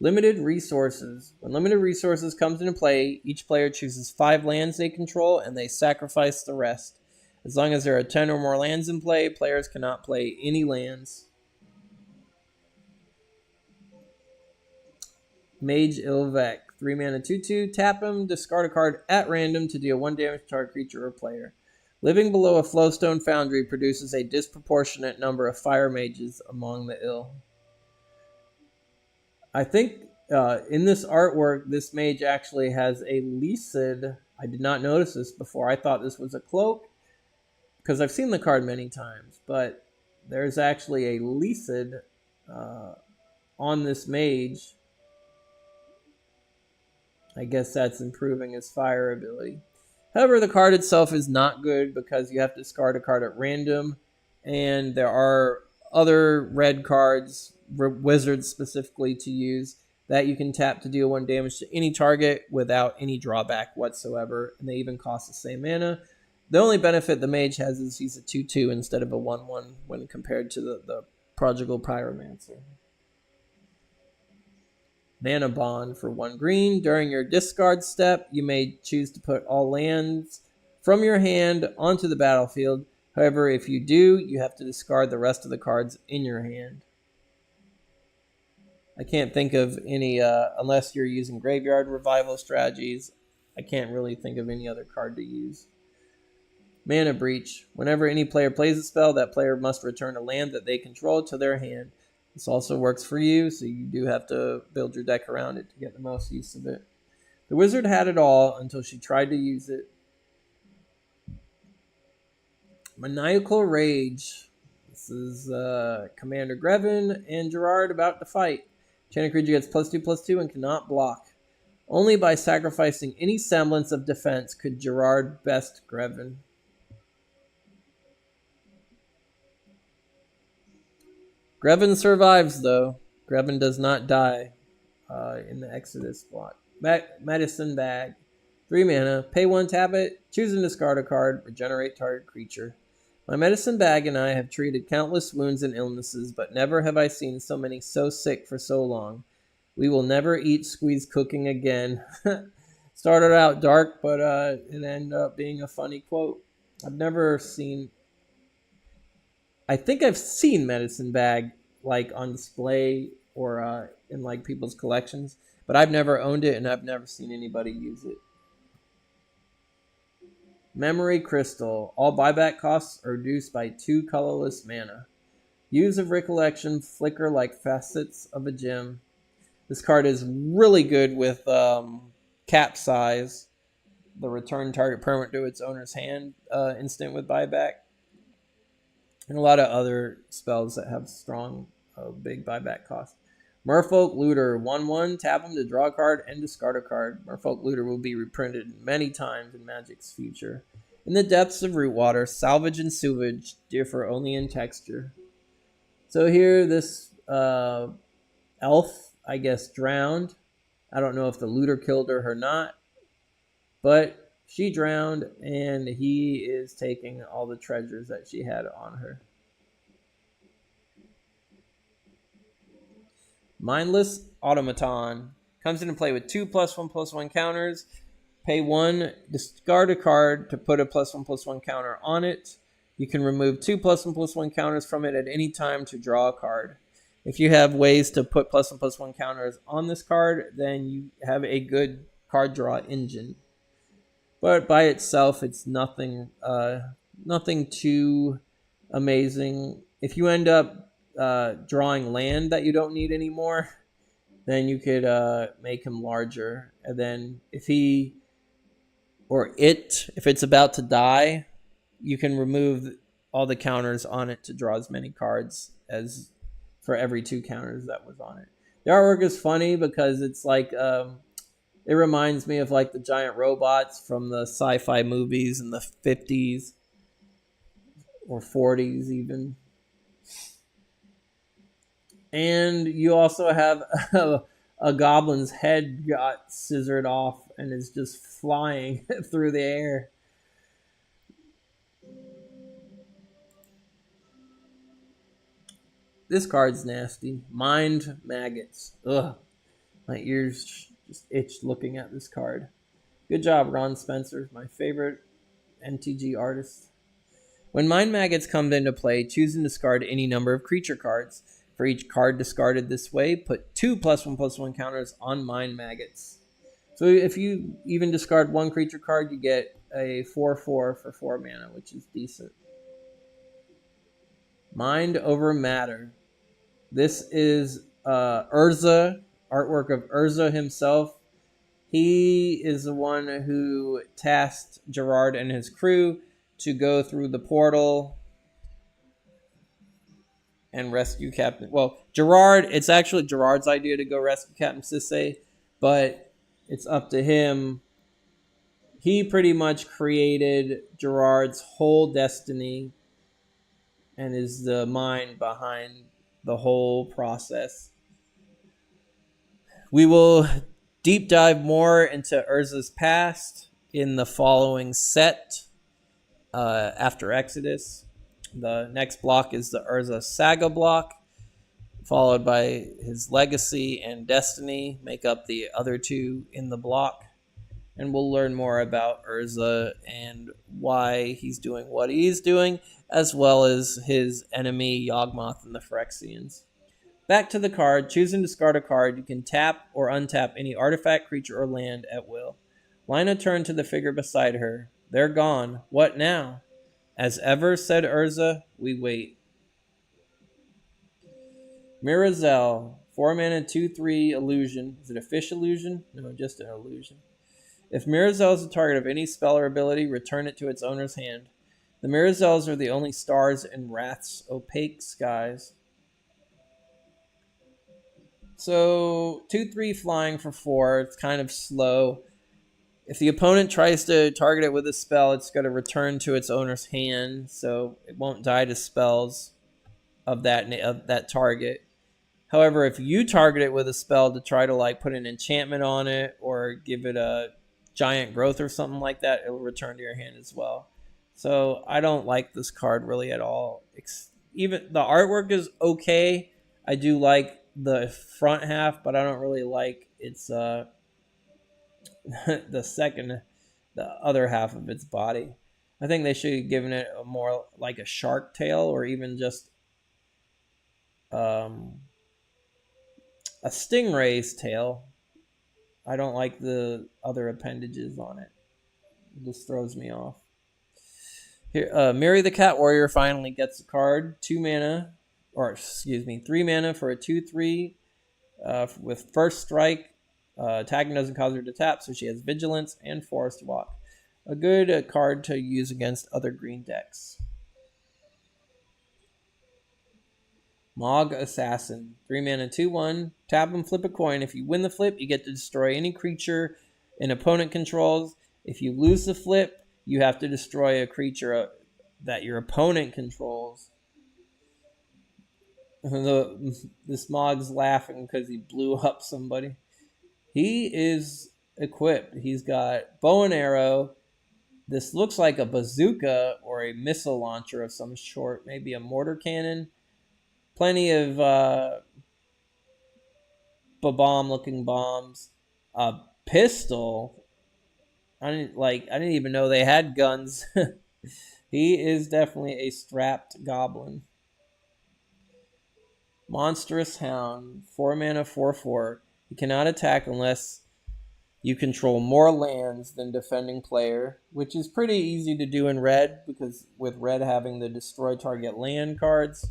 Limited resources. When limited resources comes into play, each player chooses 5 lands they control, and they sacrifice the rest. As long as there are 10 or more lands in play, players cannot play any lands. Mage Ilvek. 3 mana 2/2. Tap him, discard a card at random to deal 1 damage to target creature or player. Living below a Flowstone Foundry produces a disproportionate number of fire mages among the ill. I think in this artwork, this mage actually has a Lycid. I did not notice this before. I thought this was a cloak, because I've seen the card many times, but there's actually a Lycid on this mage. I guess that's improving his fire ability. However, the card itself is not good because you have to discard a card at random, and there are other red cards, wizards specifically, to use that you can tap to deal 1 damage to any target without any drawback whatsoever, and they even cost the same mana. The only benefit the mage has is he's a 2/2 instead of a 1/1 when compared to the Prodigal Pyromancer. Mana Bond for 1 green. During your discard step, you may choose to put all lands from your hand onto the battlefield. However, if you do, you have to discard the rest of the cards in your hand. I can't think of any, unless you're using graveyard revival strategies, I can't really think of any other card to use. Mana Breach. Whenever any player plays a spell, that player must return a land that they control to their hand. This also works for you, so you do have to build your deck around it to get the most use of it. The wizard had it all until she tried to use it. Maniacal Rage. This is Commander Grevin and Gerard about to fight. Enchanted creature gets +2/+2 and cannot block. Only by sacrificing any semblance of defense could Gerard best Grevin. Grevin survives, though. Grevin does not die in the Exodus spot. Medicine Bag. 3 mana. Pay 1, tap it. Choose and discard a card. Regenerate target creature. My Medicine Bag and I have treated countless wounds and illnesses, but never have I seen so many so sick for so long. We will never eat squeeze cooking again. Started out dark, but it ended up being a funny quote. I've never seen... I think I've seen Medicine Bag like on display or in like people's collections, but I've never owned it and I've never seen anybody use it. Memory Crystal. All buyback costs are reduced by 2 colorless mana. Hues of Recollection flicker like facets of a gem. This card is really good with Capsize, the return target permanent to its owner's hand instant with buyback. And a lot of other spells that have strong, big buyback cost. Merfolk Looter. 1/1. Tap them to draw a card and discard a card. Merfolk Looter will be reprinted many times in Magic's future. In the depths of Rootwater, salvage and sewage differ only in texture. So here, this elf, I guess, drowned. I don't know if the looter killed her or not. But she drowned, and he is taking all the treasures that she had on her. Mindless Automaton. Comes into play with 2 +1/+1 counters. Pay 1, discard a card to put a +1/+1 counter on it. You can remove 2 +1/+1 counters from it at any time to draw a card. If you have ways to put +1/+1 counters on this card, then you have a good card draw engine. But by itself, it's nothing too amazing. If you end up drawing land that you don't need anymore, then you could make him larger. And then if he or it, if it's about to die, you can remove all the counters on it to draw as many cards as for every 2 counters that was on it. The artwork is funny because it's like it reminds me of like the giant robots from the sci-fi movies in the 50s or 40s even. And you also have a goblin's head got scissored off and is just flying through the air. This card's nasty. Mind Maggots. Ugh. My ears just itch looking at this card. Good job, Ron Spencer, my favorite MTG artist. When Mind Maggots come into play, choose and discard any number of creature cards. For each card discarded this way, put 2 +1/+1 counters on Mind Maggots. So if you even discard 1 creature card, you get a 4/4 for 4 mana, which is decent. Mind Over Matter. This is Urza, artwork of Urza himself. He is the one who tasked Gerard and his crew to go through the portal and rescue Captain... Well, Gerard, it's actually Gerard's idea to go rescue Captain Sisay, but it's up to him. He pretty much created Gerard's whole destiny and is the mind behind the whole process. We will deep dive more into Urza's past in the following set after Exodus. The next block is the Urza Saga block, followed by his Legacy and Destiny make up the other 2 in the block. And we'll learn more about Urza and why he's doing what he's doing, as well as his enemy Yawgmoth and the Phyrexians. Back to the card. Choose and discard a card. You can tap or untap any artifact, creature, or land at will. Lina turned to the figure beside her. They're gone. What now? As ever, said Urza, we wait. Mirazel, 4 mana, 2/3 illusion. Is it a fish illusion? No, just an illusion. If Mirazel is the target of any spell or ability, return it to its owner's hand. The Mirazels are the only stars in Wrath's opaque skies. So 2/3 flying for 4. It's kind of slow. If the opponent tries to target it with a spell, it's going to return to its owner's hand, so it won't die to spells of that target. However, if you target it with a spell to try to like put an enchantment on it or give it a giant growth or something like that, it will return to your hand as well. So I don't like this card really at all. Even the artwork is okay. I do like the front half, but I don't really like its the other half of its body. I think they should have given it a more like a shark tail, or even just a stingray's tail. I don't like the other appendages on it. It just throws me off. Here, Mary the Cat Warrior finally gets a card. 3 mana for a 2/3 with first strike. Attacking doesn't cause her to tap, so she has Vigilance and Forest Walk. A good card to use against other green decks. Mog Assassin. 3 mana, 2/1. Tap and flip a coin. If you win the flip, you get to destroy any creature an opponent controls. If you lose the flip, you have to destroy a creature that your opponent controls. This Mog's laughing because he blew up somebody. He is equipped. He's got bow and arrow. This looks like a bazooka or a missile launcher of some sort. Maybe a mortar cannon. Plenty of bomb-looking bombs. A pistol. I didn't even know they had guns. He is definitely a strapped goblin. Monstrous Hound. 4 mana, 4/4. You cannot attack unless you control more lands than defending player, which is pretty easy to do in red, because with red having the destroy target land cards.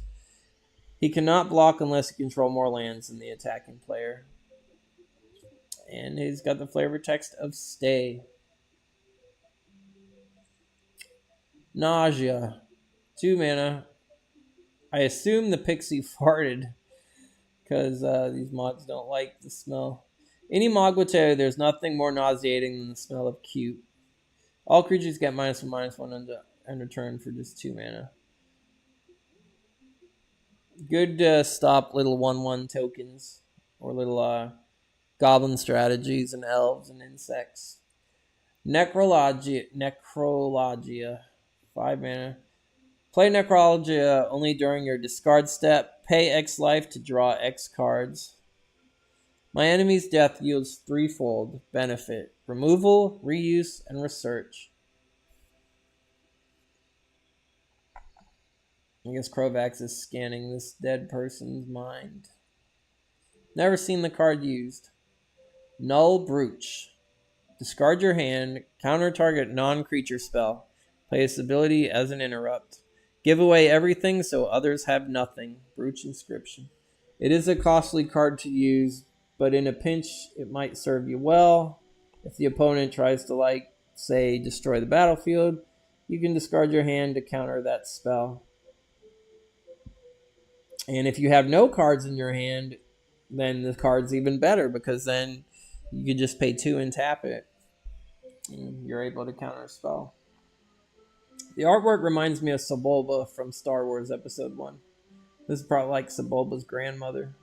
He cannot block unless you control more lands than the attacking player. And he's got the flavor text of stay. Nausea. 2 mana. I assume the pixie farted because these mods don't like the smell. Any mod will tell you there's nothing more nauseating than the smell of cute. All creatures get -1/-1 end of turn for just 2 mana. Good to stop little 1/1 tokens or little goblin strategies and elves and insects. Necrologia. 5 mana. Play Necrologia only during your discard step. Pay X life to draw X cards. My enemy's death yields threefold benefit: removal, reuse, and research. I guess Krovax is scanning this dead person's mind. Never seen the card used. Null Brooch. Discard your hand, counter target non-creature spell. Play its ability as an interrupt. Give away everything so others have nothing. Brooch Inscription. It is a costly card to use, but in a pinch, it might serve you well. If the opponent tries to, say, destroy the battlefield, you can discard your hand to counter that spell. And if you have no cards in your hand, then the card's even better, because then you can just pay 2 and tap it. And you're able to counter a spell. The artwork reminds me of Sebulba from Star Wars Episode 1. This is probably like Sebulba's grandmother.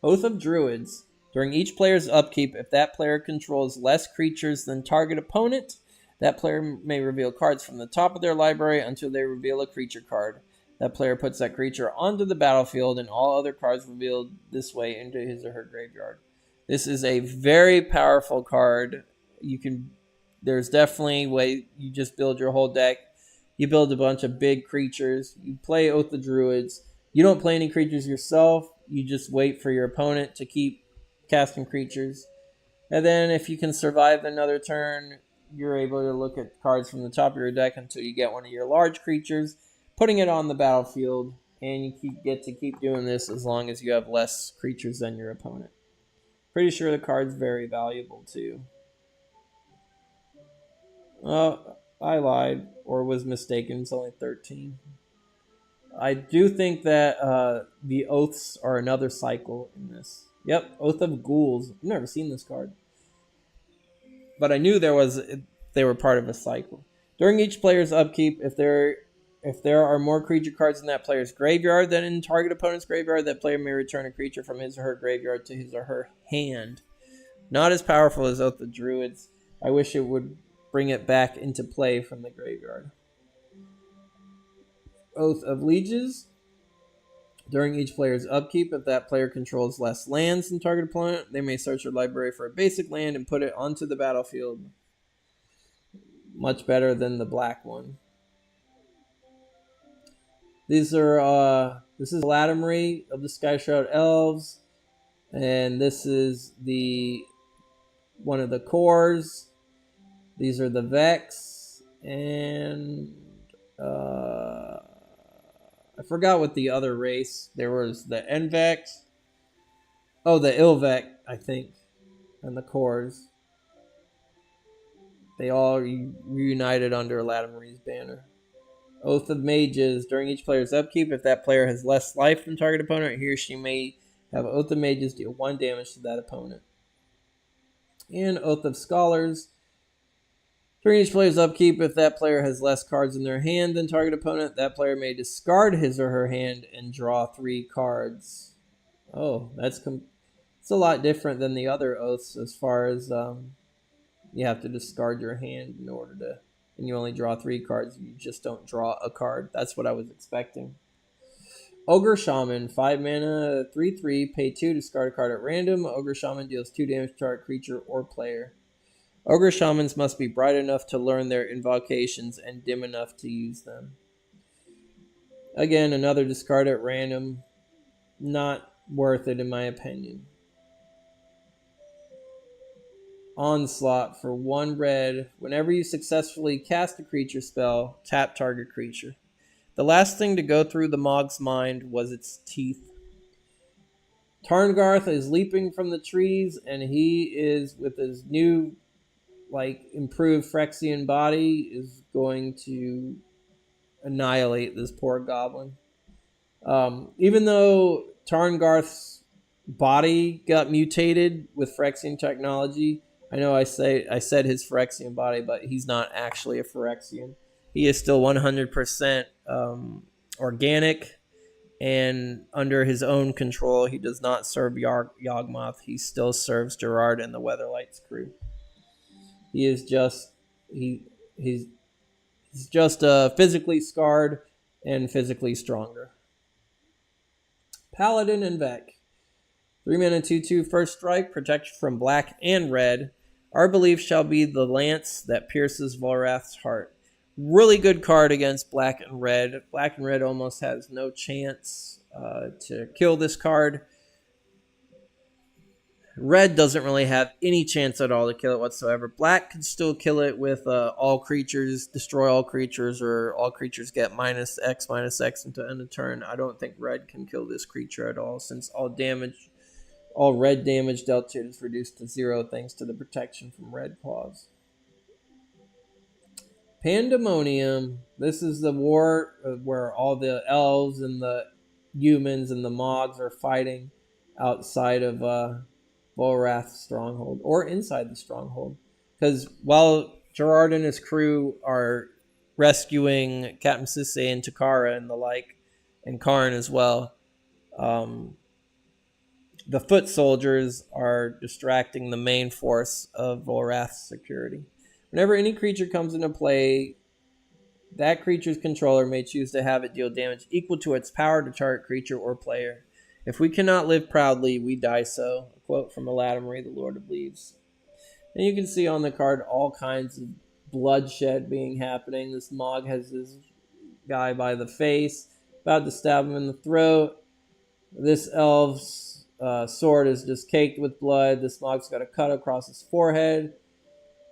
Oath of Druids. During each player's upkeep, if that player controls less creatures than target opponent, that player may reveal cards from the top of their library until they reveal a creature card. That player puts that creature onto the battlefield and all other cards revealed this way into his or her graveyard. This is a very powerful card. There's definitely a way you just build your whole deck. You build a bunch of big creatures. You play Oath of Druids. You don't play any creatures yourself. You just wait for your opponent to keep casting creatures. And then if you can survive another turn, you're able to look at cards from the top of your deck until you get one of your large creatures, putting it on the battlefield, and you get to keep doing this as long as you have less creatures than your opponent. Pretty sure the card's very valuable too. I lied or was mistaken. It's only 13. I do think that the Oaths are another cycle in this. Yep, Oath of Ghouls. I've never seen this card, but I knew they were part of a cycle. During each player's upkeep, if there are more creature cards in that player's graveyard than in target opponent's graveyard, that player may return a creature from his or her graveyard to his or her hand. Not as powerful as Oath of Druids. I wish it would bring it back into play from the graveyard. Oath of Lieges. During each player's upkeep, if that player controls less lands than target opponent, they may search your library for a basic land and put it onto the battlefield. Much better than the black one. This is Latimeri of the Skyshroud Elves, and this is one of the cores. These are the Vex, and I forgot what the other race. There was the Envex. Oh, the Ilvec, I think, and the cores. They all reunited under Latimeri's banner. Oath of Mages. During each player's upkeep, if that player has less life than target opponent, he or she may have Oath of Mages deal 1 damage to that opponent. And Oath of Scholars. During each player's upkeep, if that player has less cards in their hand than target opponent, that player may discard his or her hand and draw 3 cards. Oh, it's a lot different than the other oaths as far as you have to discard your hand in order to, and you only draw 3 cards. You just don't draw a card. That's what I was expecting. Ogre Shaman, 5 mana, 3/3, pay 2, discard a card at random. Ogre Shaman deals 2 damage to target creature or player. Ogre Shamans must be bright enough to learn their invocations and dim enough to use them. Again, another discard at random. Not worth it in my opinion. Onslaught for 1 red. Whenever you successfully cast a creature spell, tap target creature. The last thing to go through the Mog's mind was its teeth. Tarngarth is leaping from the trees, and he is, with his new, improved Phyrexian body, is going to annihilate this poor goblin. Even though Tarngarth's body got mutated with Phyrexian technology, I know I said his Phyrexian body, but he's not actually a Phyrexian. He is still 100% organic and under his own control. He does not serve Yawgmoth. He still serves Gerard and the Weatherlight's crew. He is just he's just physically scarred and physically stronger. Paladin and Vek. 3 mana 2/2 first strike, protection from black and red. Our belief shall be the lance that pierces Volrath's heart. Really good card against black and red. Black and red almost has no chance to kill this card. Red doesn't really have any chance at all to kill it whatsoever. Black can still kill it with all creatures, destroy all creatures, or all creatures get -X until end of turn. I don't think red can kill this creature at all, since all red damage dealt to it is reduced to 0 thanks to the protection from red claws. Pandemonium. This is the war where all the elves and the humans and the Mogs are fighting outside of Volrath's stronghold, or inside the stronghold. Because while Gerard and his crew are rescuing Captain Sisay and Takara and the like, and Karn as well, the foot soldiers are distracting the main force of Volrath's security. Whenever any creature comes into play, that creature's controller may choose to have it deal damage equal to its power to target creature or player. If we cannot live proudly, we die so. A quote from Eladamri, the Lord of Leaves. And you can see on the card all kinds of bloodshed being happening. This Mog has this guy by the face, about to stab him in the throat. This elf's sword is just caked with blood. This Mog's got a cut across his forehead.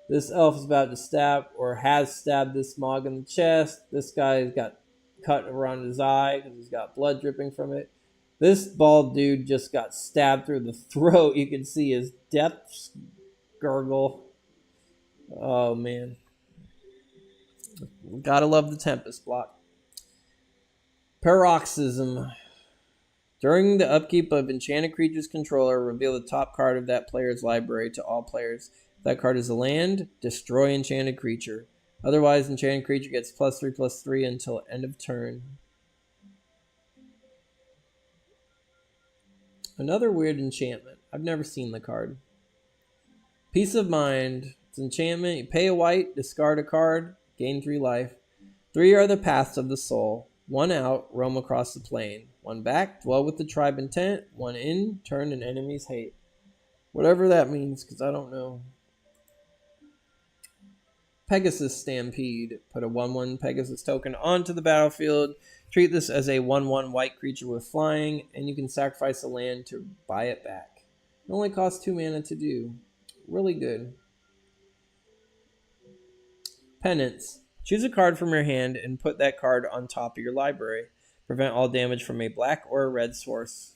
This elf is about to stab, or has stabbed this Mog in the chest. This guy's got cut around his eye because he's got blood dripping from it. This bald dude just got stabbed through the throat. You can see his death gurgle. Oh, man. Gotta love the Tempest block. Paroxysm. During the upkeep of Enchanted Creature's controller, reveal the top card of that player's library to all players. If that card is a land, destroy Enchanted Creature. Otherwise, Enchanted Creature gets +3/+3 until end of turn. Another weird enchantment. I've never seen the card. Peace of Mind. It's enchantment. You pay a white, discard a card, gain 3 life. 3 are the paths of the soul. 1 out, roam across the plane. 1 back, dwell with the tribe intent. 1 in, turn an enemy's hate. Whatever that means, because I don't know. Pegasus Stampede. Put a 1/1 Pegasus token onto the battlefield. Treat this as a 1/1 white creature with flying, and you can sacrifice a land to buy it back. It only costs 2 mana to do. Really good. Penance. Choose a card from your hand and put that card on top of your library. Prevent all damage from a black or a red source.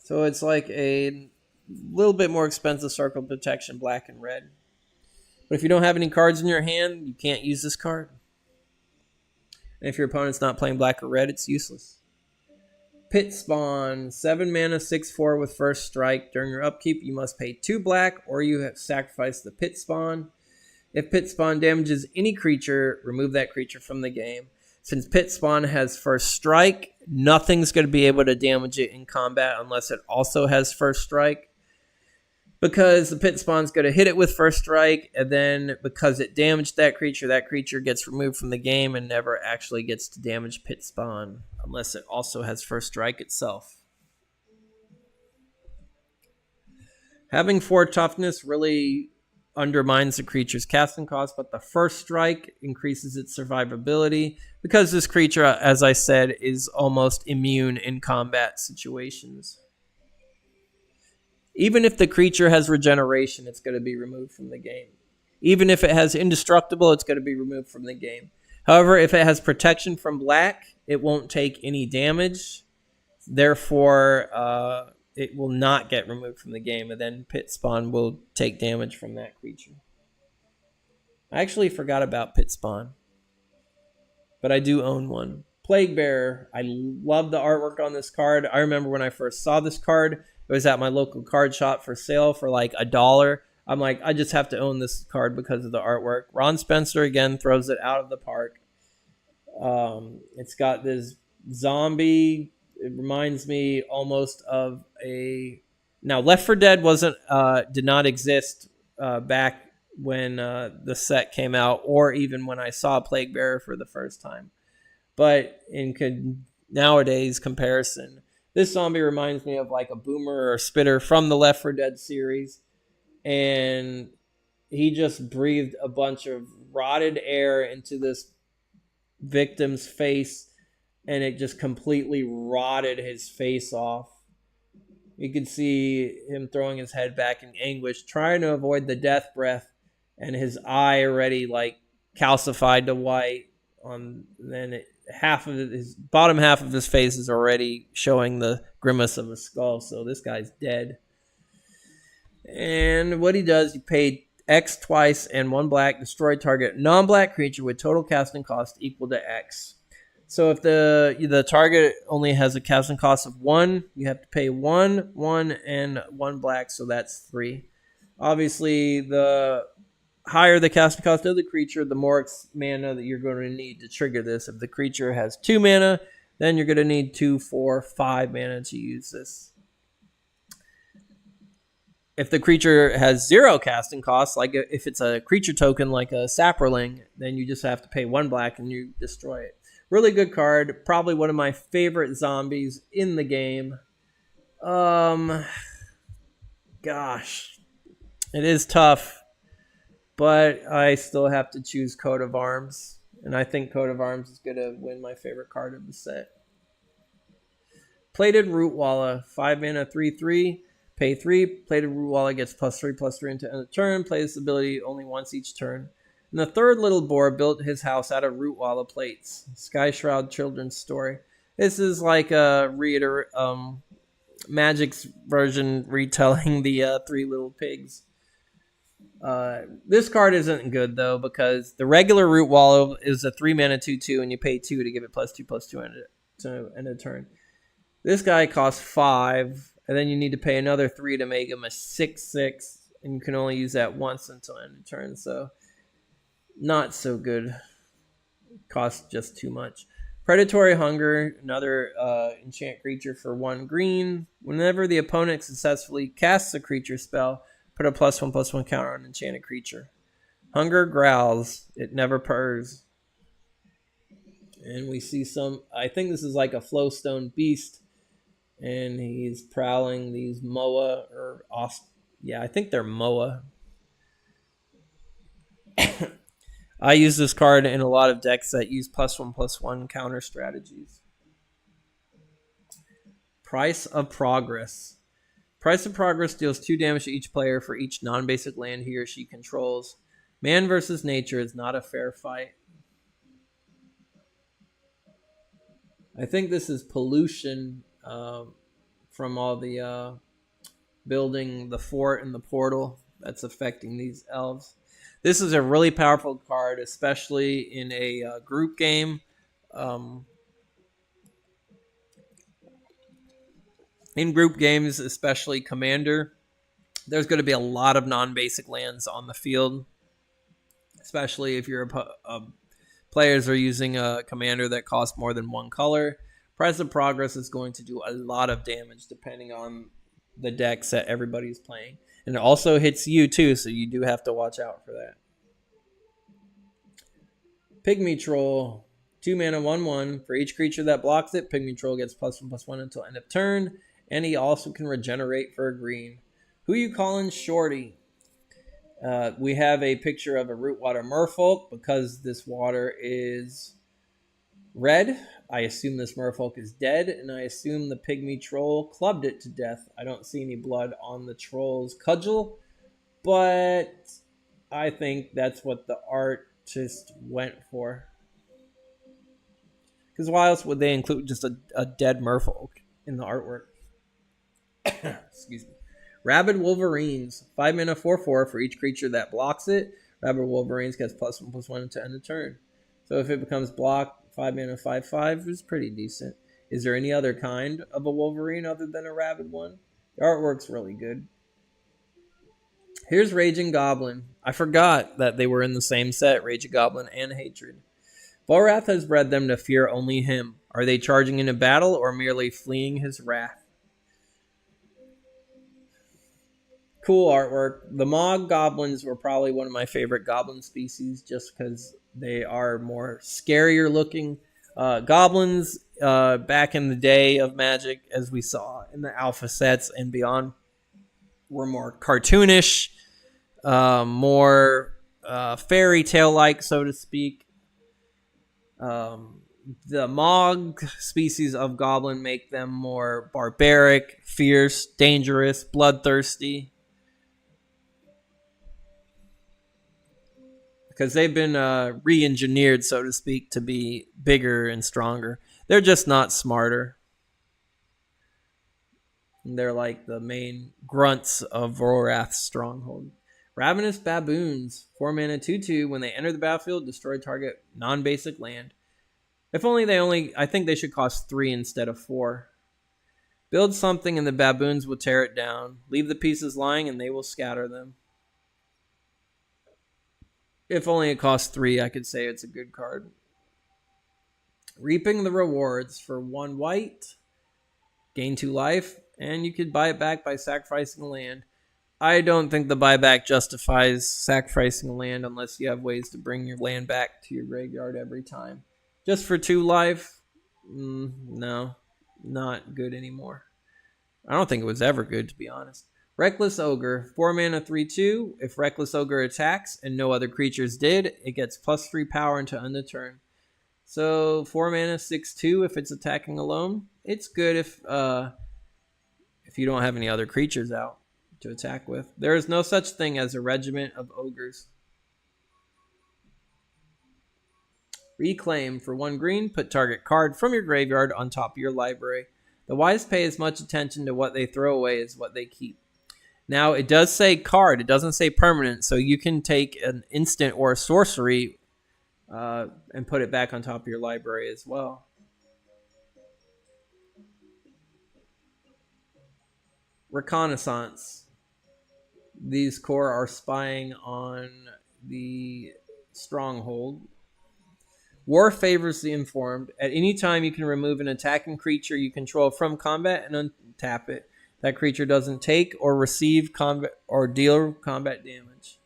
So it's like a little bit more expensive circle protection, black and red. But if you don't have any cards in your hand, you can't use this card. And if your opponent's not playing black or red, it's useless. Pit Spawn. 7 mana, 6/4 with first strike. During your upkeep, you must pay 2 black, or you have sacrificed the Pit Spawn. If Pit Spawn damages any creature, remove that creature from the game. Since Pit Spawn has first strike, nothing's going to be able to damage it in combat unless it also has first strike. Because the Pit Spawn's going to hit it with first strike, and then because it damaged that creature gets removed from the game and never actually gets to damage Pit Spawn unless it also has first strike itself. Having 4 toughness really undermines the creature's casting cost, but the first strike increases its survivability because this creature, as I said, is almost immune in combat situations. Even if the creature has regeneration, it's going to be removed from the game. Even if it has indestructible, it's going to be removed from the game. However, if it has protection from black, it won't take any damage. Therefore, it will not get removed from the game, and then Pit Spawn will take damage from that creature. I actually forgot about Pit Spawn, but I do own one. Plague Bearer. I love the artwork on this card. I remember when I first saw this card, it was at my local card shop for sale for like $1. I'm like, I just have to own this card because of the artwork. Ron Spencer again throws it out of the park. It's got this zombie. It reminds me almost of a. Now, Left 4 Dead did not exist back when the set came out, or even when I saw Plague Bearer for the first time. But in nowadays comparison, this zombie reminds me of like a boomer or a spitter from the Left 4 Dead series. And he just breathed a bunch of rotted air into this victim's face, and it just completely rotted his face off. You could see him throwing his head back in anguish, trying to avoid the death breath, and his eye already like calcified to white. His bottom half of his face is already showing the grimace of a skull. So this guy's dead. And what he does, you pay X twice and 1 black, destroy target non-black creature with total casting cost equal to X. So if the target only has a casting cost of 1, you have to pay 1, 1, and 1 black, so that's 3. Obviously, the higher the casting cost of the creature, the more mana that you're going to need to trigger this. If the creature has 2 mana, then you're going to need 2, 4, 5 mana to use this. If the creature has 0 casting costs, like if it's a creature token like a Saproling, then you just have to pay 1 black and you destroy it. Really good card. Probably one of my favorite zombies in the game. Gosh. It is tough. But I still have to choose Coat of Arms. And I think Coat of Arms is going to win my favorite card of the set. Plated Rootwalla. 5 mana, 3/3. Pay 3. Plated Rootwalla gets +3/+3 into end of turn. Plays this ability only once each turn. And the third little boar built his house out of Rootwalla plates. Skyshroud Children's Story. This is like a Magic's version retelling the 3 Little Pigs. This card isn't good though, because the regular Rootwalla is a 3 mana 2/2, and you pay 2 to give it +2/+2 to end of turn. This guy costs 5, and then you need to pay another 3 to make him a 6/6, and you can only use that once until end of turn. So not so good. Costs just too much. Predatory Hunger, another enchant creature for 1 green. Whenever the opponent successfully casts a creature spell, put a +1/+1 counter on enchanted creature. Hunger growls. It never purrs. And we see I think this is like a Flowstone Beast. And he's prowling these Moa I think they're Moa. I use this card in a lot of decks that use +1/+1 counter strategies. Price of Progress. Price of Progress deals 2 damage to each player for each non-basic land he or she controls. Man versus nature is not a fair fight. I think this is pollution from all the building the fort and the portal that's affecting these elves. This is a really powerful card, especially in a group game. In group games, especially Commander, there's going to be a lot of non-basic lands on the field, especially if your players are using a Commander that costs more than 1 color. Price of Progress is going to do a lot of damage depending on the decks that everybody's playing. And it also hits you too, so you do have to watch out for that. Pygmy Troll. 2 mana, 1/1. For each creature that blocks it, Pygmy Troll gets +1/+1 until end of turn. And he also can regenerate for a green. Who you calling Shorty? We have a picture of a Rootwater Merfolk. Because this water is red, I assume this Merfolk is dead, and I assume the Pygmy Troll clubbed it to death. I don't see any blood on the Troll's cudgel, but I think that's what the artist went for. Because why else would they include just a dead Merfolk in the artwork? Excuse me. Rabid Wolverines. 5 mana 4/4 for each creature that blocks it. Rabid Wolverines gets +1/+1 to end the turn. So if it becomes blocked, 5 mana 5/5 is pretty decent. Is there any other kind of a Wolverine other than a rabid one? The artwork's really good. Here's Raging Goblin. I forgot that they were in the same set, Raging Goblin and Hatred. Volrath has bred them to fear only him. Are they charging into battle or merely fleeing his wrath? Cool artwork. The Mog Goblins were probably one of my favorite goblin species just because they are more scarier looking. Goblins, back in the day of Magic, as we saw in the alpha sets and beyond, were more cartoonish, more fairy tale-like, so to speak. The Mog species of goblin make them more barbaric, fierce, dangerous, bloodthirsty. Because they've been re-engineered, so to speak, to be bigger and stronger. They're just not smarter. They're like the main grunts of Volrath's stronghold. Ravenous Baboons. 4 mana 2/2. When they enter the battlefield, destroy target non-basic land. If only I think they should cost 3 instead of 4. Build something and the baboons will tear it down. Leave the pieces lying and they will scatter them. If only it costs 3, I could say it's a good card. Reaping the Rewards. For 1 white, gain 2 life, and you could buy it back by sacrificing a land. I don't think the buyback justifies sacrificing a land unless you have ways to bring your land back to your graveyard every time. Just for 2 life? No, not good anymore. I don't think it was ever good, to be honest. Reckless Ogre. 4 mana 3/2. If Reckless Ogre attacks and no other creatures did, it gets +3 power until end of turn. So 4 mana 6/2 if it's attacking alone. It's good if you don't have any other creatures out to attack with. There is no such thing as a regiment of ogres. Reclaim. For 1 green, put target card from your graveyard on top of your library. The wise pay as much attention to what they throw away as what they keep. Now, it does say card. It doesn't say permanent, so you can take an instant or a sorcery and put it back on top of your library as well. Reconnaissance. These core are spying on the stronghold. War favors the informed. At any time, you can remove an attacking creature you control from combat and untap it. That creature doesn't take or receive combat or deal combat damage.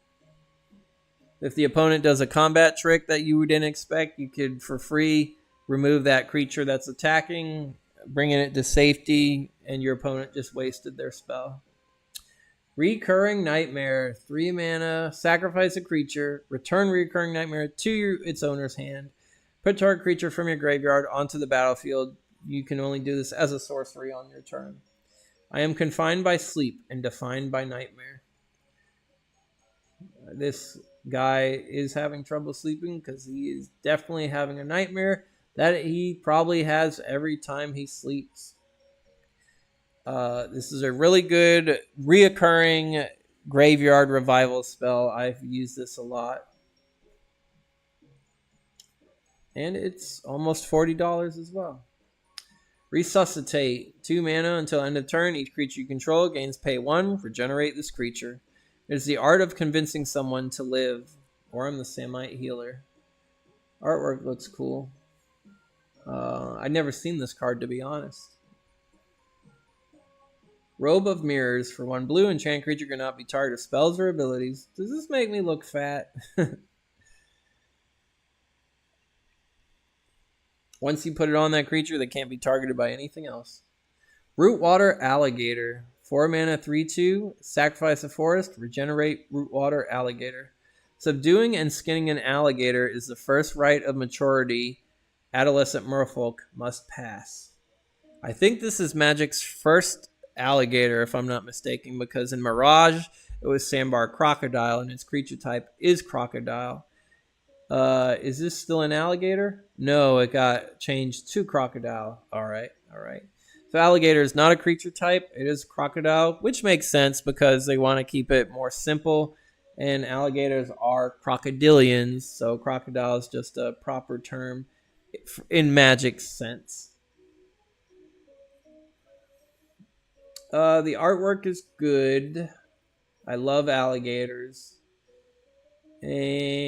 If the opponent does a combat trick that you didn't expect, you could, for free, remove that creature that's attacking, bringing it to safety, and your opponent just wasted their spell. Recurring Nightmare. 3 mana, sacrifice a creature, return Recurring Nightmare to its owner's hand. Put target creature from your graveyard onto the battlefield. You can only do this as a sorcery on your turn. I am confined by sleep and defined by nightmare. This guy is having trouble sleeping because he is definitely having a nightmare that he probably has every time he sleeps. This is a really good reoccurring graveyard revival spell. I've used this a lot. And it's almost $40 as well. Resuscitate. 2 mana until end of turn. Each creature you control gains pay 1. Regenerate this creature. It is the art of convincing someone to live. Or I'm the Samite Healer. Artwork looks cool. I'd never seen this card, to be honest. Robe of Mirrors. For 1 blue, enchant creature cannot be targeted with spells or abilities. Does this make me look fat? Once you put it on that creature, they can't be targeted by anything else. Rootwater Alligator. 4 mana 3/2. Sacrifice a forest. Regenerate Rootwater Alligator. Subduing and skinning an alligator is the first rite of maturity adolescent merfolk must pass. I think this is Magic's first alligator, if I'm not mistaken, because in Mirage, it was Sandbar Crocodile, and its creature type is Crocodile. Is this still an alligator? No, it got changed to crocodile. All right. So alligator is not a creature type. It is crocodile, which makes sense because they want to keep it more simple. And alligators are crocodilians, so crocodile is just a proper term in Magic sense. The artwork is good. I love alligators. And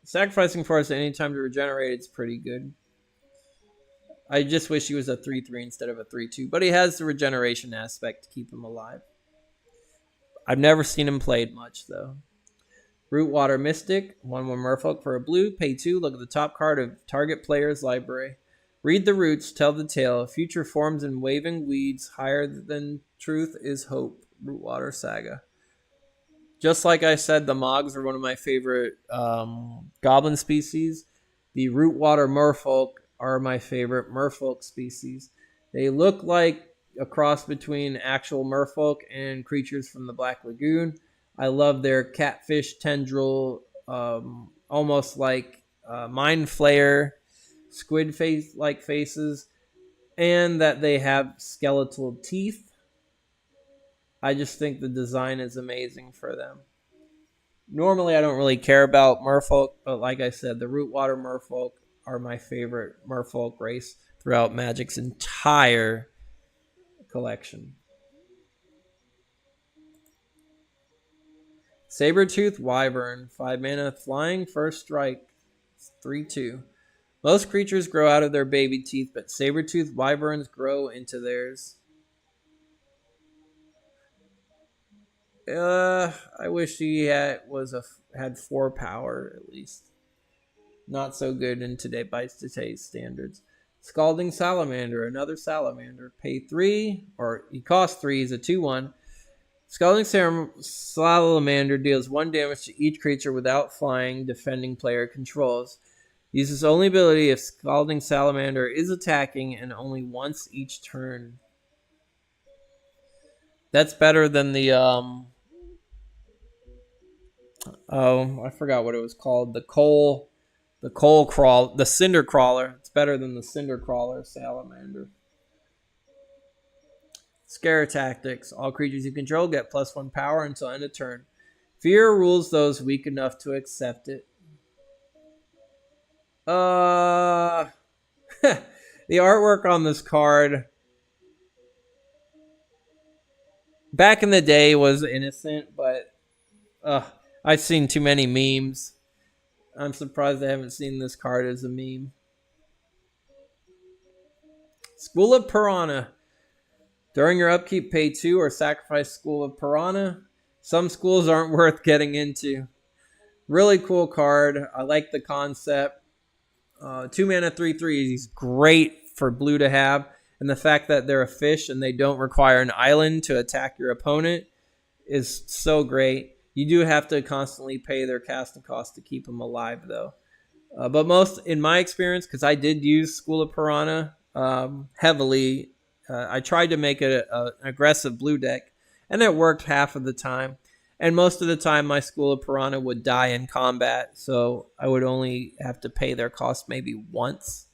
sacrificing forest at any time to regenerate is pretty good. I just wish he was a 3/3 instead of a 3/2, but he has the regeneration aspect to keep him alive. I've never seen him played much, though. Rootwater Mystic, 1/1 Merfolk for a blue, pay 2, look at the top card of target player's library. Read the roots, tell the tale, future forms in waving weeds, higher than truth is hope. Rootwater Saga. Just like I said, the Mogs are one of my favorite goblin species. The Rootwater Merfolk are my favorite merfolk species. They look like a cross between actual merfolk and creatures from the Black Lagoon. I love their catfish tendril, almost like mind flayer, squid face like faces, and that they have skeletal teeth. I just think the design is amazing for them. Normally, I don't really care about merfolk, but like I said, the Rootwater Merfolk are my favorite merfolk race throughout Magic's entire collection. Sabertooth Wyvern, 5 mana, flying, first strike, 3/2. Most creatures grow out of their baby teeth, but Sabertooth Wyverns grow into theirs. I wish he had 4 power at least. Not so good in today's standards. Scalding Salamander, another salamander. Pay 3, or he costs 3. He's a 2/1. Scalding Salamander deals 1 damage to each creature without flying defending player controls. Uses only ability if Scalding Salamander is attacking and only once each turn. That's better than the I forgot what it was called. The Cinder Crawler. It's better than the Cinder Crawler Salamander. Scare Tactics. All creatures you control get +1 power until end of turn. Fear rules those weak enough to accept it. The artwork on this card back in the day was innocent, but I've seen too many memes. I'm surprised I haven't seen this card as a meme. School of Piranha. During your upkeep, pay 2 or sacrifice School of Piranha. Some schools aren't worth getting into. Really cool card. I like the concept. 2 mana, 3/3. He's great for blue to have. And the fact that they're a fish and they don't require an island to attack your opponent is so great. You do have to constantly pay their casting cost to keep them alive, though. But most, in my experience, because I did use School of Piranha heavily, I tried to make it an aggressive blue deck, and it worked half of the time. And most of the time, my School of Piranha would die in combat, so I would only have to pay their cost maybe once.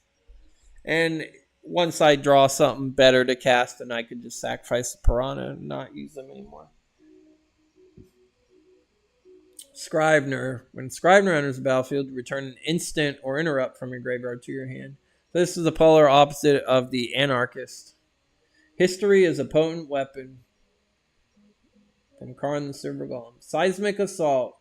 And once I draw something better to cast, then I could just sacrifice the Piranha and not use them anymore. Scrivener. When Scrivener enters the battlefield, return an instant or interrupt from your graveyard to your hand. This is the polar opposite of the Anarchist. History is a potent weapon. From Karn the Silver Golem. Seismic Assault.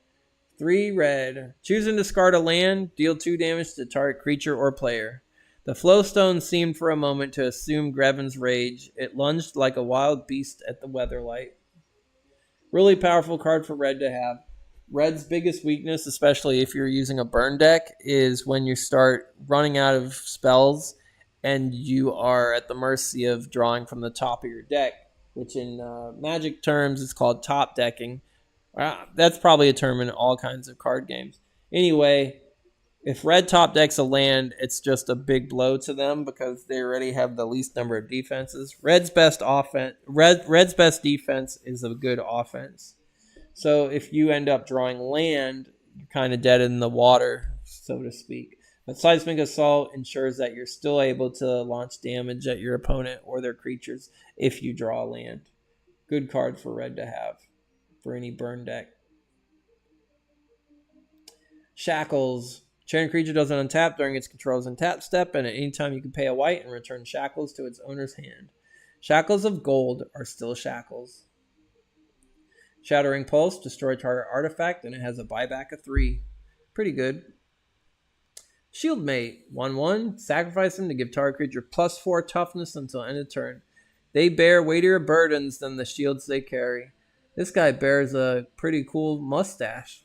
3 red. Choose and discard a land. Deal 2 damage to target creature or player. The Flowstone seemed for a moment to assume Greven's rage. It lunged like a wild beast at the Weatherlight. Really powerful card for red to have. Red's biggest weakness, especially if you're using a burn deck, is when you start running out of spells and you are at the mercy of drawing from the top of your deck, which in Magic terms is called top decking. That's probably a term in all kinds of card games. Anyway, if red top decks a land, it's just a big blow to them because they already have the least number of defenses. Red's best defense is a good offense. So if you end up drawing land, you're kind of dead in the water, so to speak. But Seismic Assault ensures that you're still able to launch damage at your opponent or their creatures if you draw a land. Good card for red to have for any burn deck. Shackles. Chain creature doesn't untap during its control's untap step, and at any time you can pay a white and return Shackles to its owner's hand. Shackles of gold are still Shackles. Shattering Pulse. Destroy target artifact, and it has a buyback of 3. Pretty good. Shieldmate. 1/1. Sacrifice them to give target creature +4 toughness until end of turn. They bear weightier burdens than the shields they carry. This guy bears a pretty cool mustache.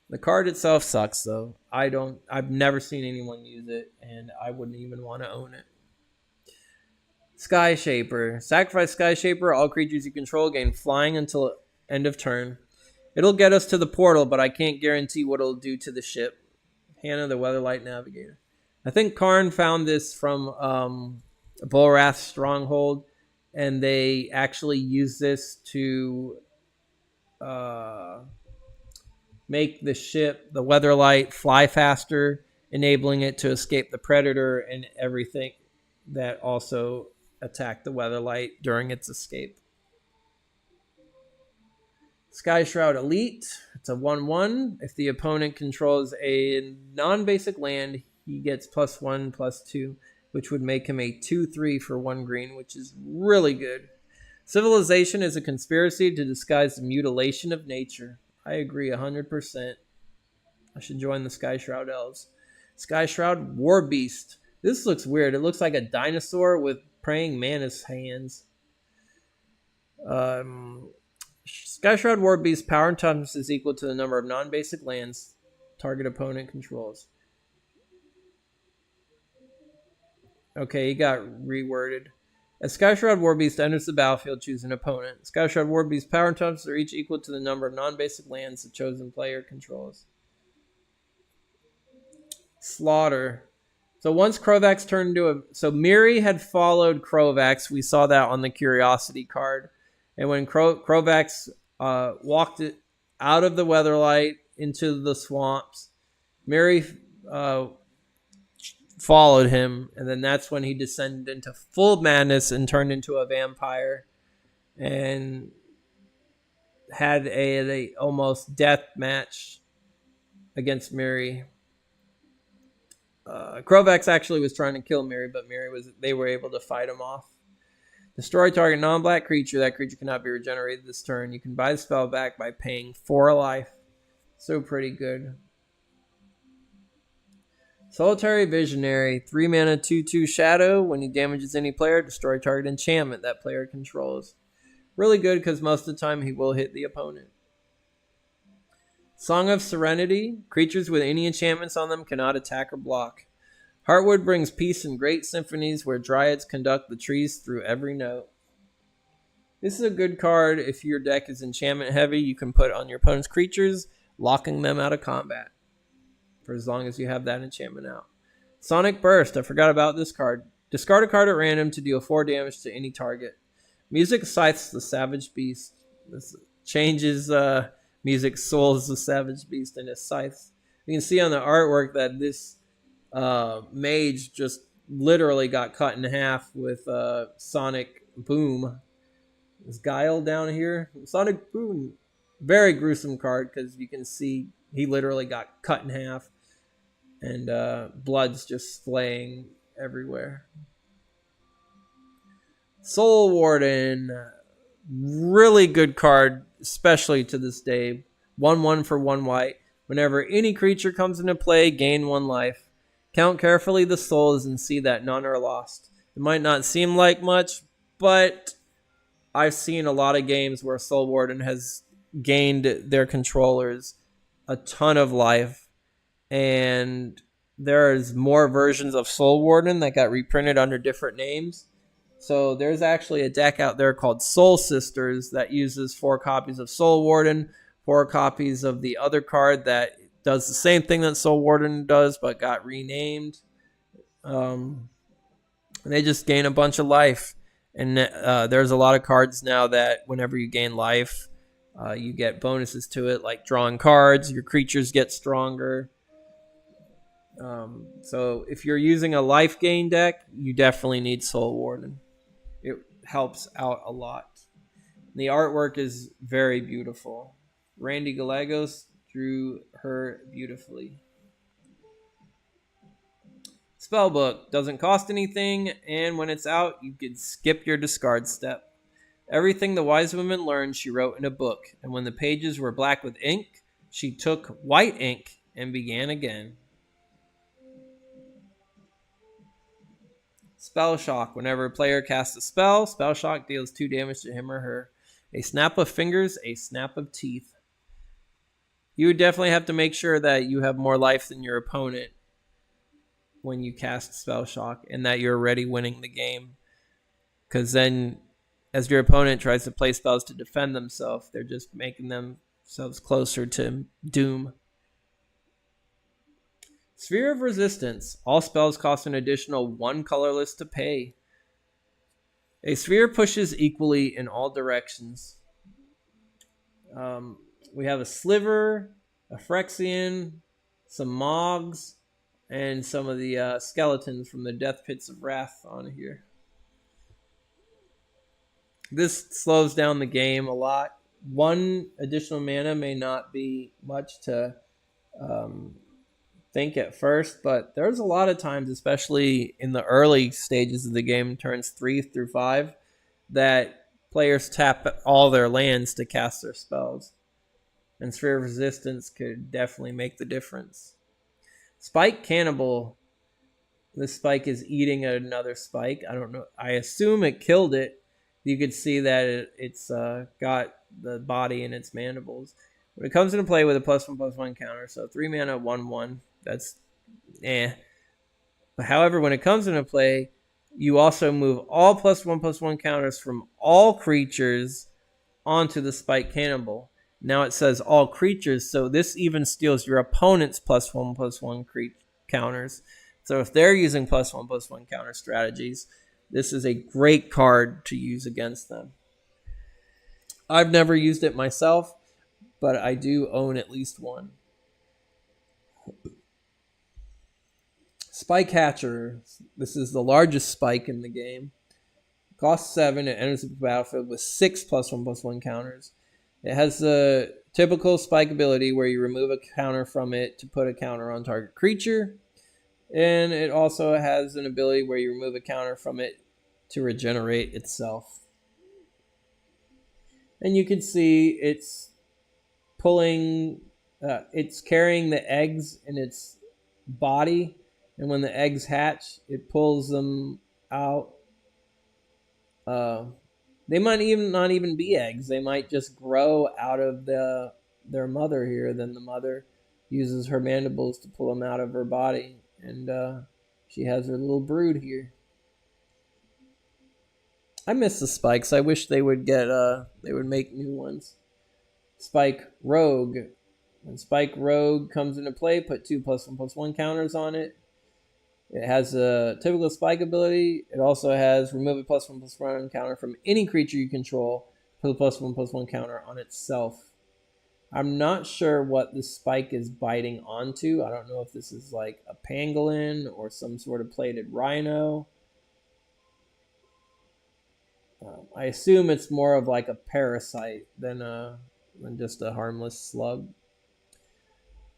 The card itself sucks, though. I've never seen anyone use it, and I wouldn't even want to own it. Sky Shaper. Sacrifice Sky Shaper. All creatures you control gain flying until end of turn. It'll get us to the portal, but I can't guarantee what it'll do to the ship. Hannah, the Weatherlight Navigator. I think Karn found this from Volrath's Stronghold, and they actually use this to make the ship, the Weatherlight, fly faster, enabling it to escape the Predator and everything that also attacked the Weatherlight during its escape. Sky Shroud Elite. It's a 1/1. If the opponent controls a non-basic land, he gets +1/+2, which would make him a 2/3 for 1 green, which is really good. Civilization is a conspiracy to disguise the mutilation of nature. I agree 100%. I should join the Sky Shroud Elves. Sky Shroud War Beast. This looks weird. It looks like a dinosaur with praying mantis hands. Sky Shroud War Beast power and toughness is equal to the number of non-basic lands target opponent controls. Okay, he got reworded. As Sky Shroud War Beast enters the battlefield, choose an opponent. Sky Shroud War Beast power and toughness are each equal to the number of non-basic lands the chosen player controls. Slaughter. So once Krovax turned into a... So Miri had followed Krovax. We saw that on the Curiosity card. And when Krovax walked it out of the Weatherlight into the swamps, Miri followed him, and then that's when he descended into full madness and turned into a vampire and had a almost death match against Miri. Krovax actually was trying to kill Miri, but they were able to fight him off. Destroy target non-black creature. That creature cannot be regenerated this turn. You can buy the spell back by paying 4 life. So pretty good. Solitary Visionary. 3 mana 2/2 Shadow. When he damages any player, destroy target enchantment that player controls. Really good because most of the time he will hit the opponent. Song of Serenity. Creatures with any enchantments on them cannot attack or block. Heartwood brings peace in great symphonies where dryads conduct the trees through every note. This is a good card if your deck is enchantment heavy. You can put on your opponent's creatures, locking them out of combat for as long as you have that enchantment out. Sonic Burst. I forgot about this card. Discard a card at random to deal 4 damage to any target. Music Scythes the Savage Beast. This changes Music Souls the Savage Beast into Scythes. You can see on the artwork that this mage just literally got cut in half with Sonic Boom. Is Guile down here? Sonic Boom. Very gruesome card because you can see he literally got cut in half and blood's just splaying everywhere. Soul Warden. Really good card, especially to this day. 1/1 for 1 white. Whenever any creature comes into play, gain 1 life. Count carefully the souls and see that none are lost. It might not seem like much, but I've seen a lot of games where Soul Warden has gained their controllers a ton of life. And there's more versions of Soul Warden that got reprinted under different names. So there's actually a deck out there called Soul Sisters that uses 4 copies of Soul Warden, 4 copies of the other card that does the same thing that Soul Warden does, but got renamed. And they just gain a bunch of life. And there's a lot of cards now that whenever you gain life, you get bonuses to it, like drawing cards. Your creatures get stronger. So if you're using a life gain deck, you definitely need Soul Warden. It helps out a lot. The artwork is very beautiful. Randy Gallegos drew her beautifully. Spellbook doesn't cost anything, and when it's out, you can skip your discard step. Everything the wise woman learned, she wrote in a book, and when the pages were black with ink, she took white ink and began again. Spell Shock. Whenever a player casts a spell, Spell Shock deals 2 damage to him or her. A snap of fingers, a snap of teeth. You would definitely have to make sure that you have more life than your opponent when you cast Spell Shock and that you're already winning the game. Because then, as your opponent tries to play spells to defend themselves, they're just making themselves closer to doom. Sphere of Resistance. All spells cost an additional 1 colorless to pay. A sphere pushes equally in all directions. We have a Sliver, a Phyrexian, some Mogs, and some of the skeletons from the Death Pits of Wrath on here. This slows down the game a lot. 1 additional mana may not be much to think at first, but there's a lot of times, especially in the early stages of the game, turns 3 through 5, that players tap all their lands to cast their spells. And Sphere of Resistance could definitely make the difference. Spike Cannibal. This spike is eating another spike. I don't know. I assume it killed it. You could see that it's got the body in its mandibles. When it comes into play with a +1/+1 counter, so 3 mana, 1/1. That's But however, when it comes into play, you also move all +1/+1 counters from all creatures onto the Spike Cannibal. Now it says all creatures, so this even steals your opponent's +1/+1 counters. So if they're using +1/+1 counter strategies, this is a great card to use against them. I've never used it myself, but I do own at least one. Spike Hatcher. This is the largest spike in the game. Costs 7. It enters the battlefield with 6 +1/+1 counters. It has the typical spike ability where you remove a counter from it to put a counter on target creature. And it also has an ability where you remove a counter from it to regenerate itself. And you can see it's pulling, it's carrying the eggs in its body. And when the eggs hatch, it pulls them out. They might even not even be eggs. They might just grow out of their mother here. Then the mother uses her mandibles to pull them out of her body. And she has her little brood here. I miss the spikes. I wish they would make new ones. Spike Rogue. When Spike Rogue comes into play, put 2 +1/+1 counters on it. It has a typical spike ability. It also has remove a +1/+1 counter from any creature you control. Put a +1/+1 counter on itself. I'm not sure what the spike is biting onto. I don't know if this is like a pangolin or some sort of plated rhino. I assume it's more of like a parasite than just a harmless slug.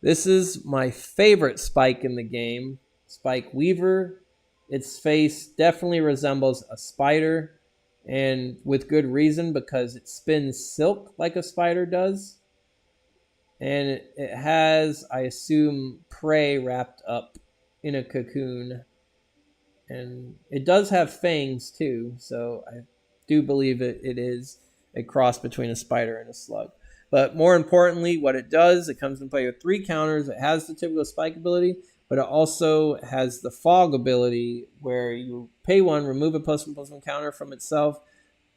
This is my favorite spike in the game. Spike Weaver. Its face definitely resembles a spider, and with good reason, because it spins silk like a spider does. And it has, I assume, prey wrapped up in a cocoon. And it does have fangs too, so I do believe it is a cross between a spider and a slug. But more importantly, what it does, it comes in play with 3 counters. It has the typical spike ability, but it also has the fog ability where you pay 1, remove a +1/+1 counter from itself.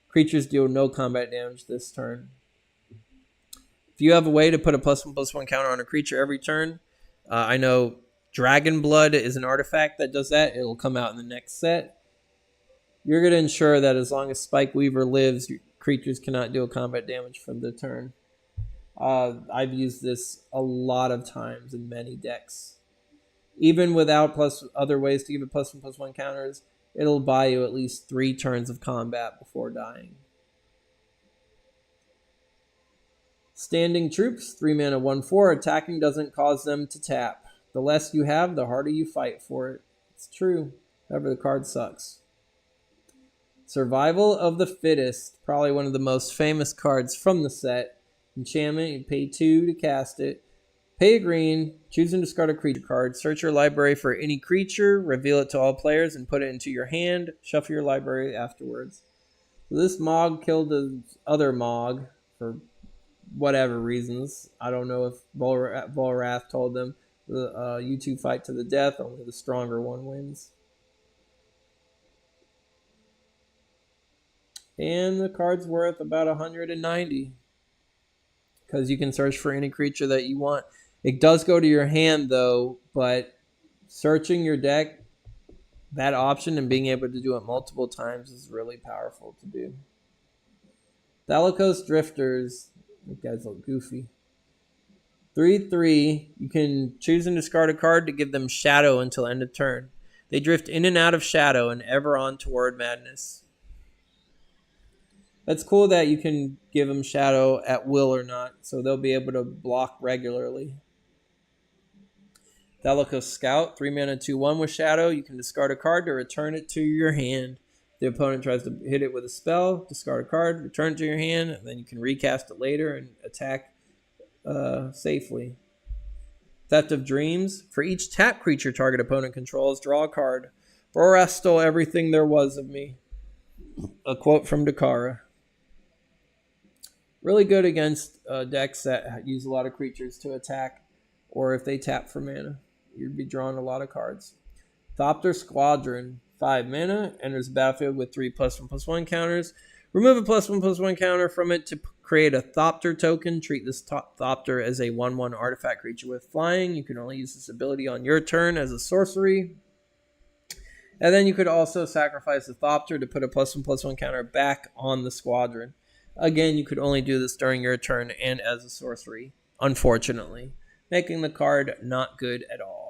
Creatures deal no combat damage this turn. If you have a way to put a +1/+1 counter on a creature every turn, I know Dragon Blood is an artifact that does that. It'll come out in the next set. You're going to ensure that as long as Spike Weaver lives, your creatures cannot deal combat damage from the turn. I've used this a lot of times in many decks. Even without plus other ways to give it +1/+1 counters, it'll buy you at least 3 turns of combat before dying. Standing Troops, 3 mana, 1/4. Attacking doesn't cause them to tap. The less you have, the harder you fight for it. It's true. However, the card sucks. Survival of the Fittest, probably one of the most famous cards from the set. Enchantment, you pay 2 to cast it. Pay a green, choose and discard a creature card. Search your library for any creature, reveal it to all players, and put it into your hand. Shuffle your library afterwards. So this Mog killed the other Mog for whatever reasons. I don't know if Volrath told them you two fight to the death, only the stronger one wins. And the card's worth about 190 because you can search for any creature that you want. It does go to your hand though, but searching your deck, that option and being able to do it multiple times is really powerful to do. Thalicos Drifters. You guys look goofy. 3/3. You can choose and discard a card to give them shadow until end of turn. They drift in and out of shadow and ever on toward madness. That's cool that you can give them shadow at will or not, so they'll be able to block regularly. Thalicos Scout, 3 mana, 2/1 with shadow. You can discard a card to return it to your hand. The opponent tries to hit it with a spell, discard a card, return it to your hand, and then you can recast it later and attack safely. Theft of Dreams. For each tap creature target opponent controls, draw a card. Volrath stole everything there was of me. A quote from Dakara. Really good against decks that use a lot of creatures to attack, or if they tap for mana. You'd be drawing a lot of cards. Thopter Squadron. 5 mana, enters the battlefield with 3 +1/+1 counters. Remove a +1/+1 counter from it to create a Thopter token. Treat this Thopter as a 1/1 artifact creature with flying. You can only use this ability on your turn as a sorcery. And then you could also sacrifice the Thopter to put a +1/+1 counter back on the squadron. Again, you could only do this during your turn and as a sorcery, unfortunately, making the card not good at all.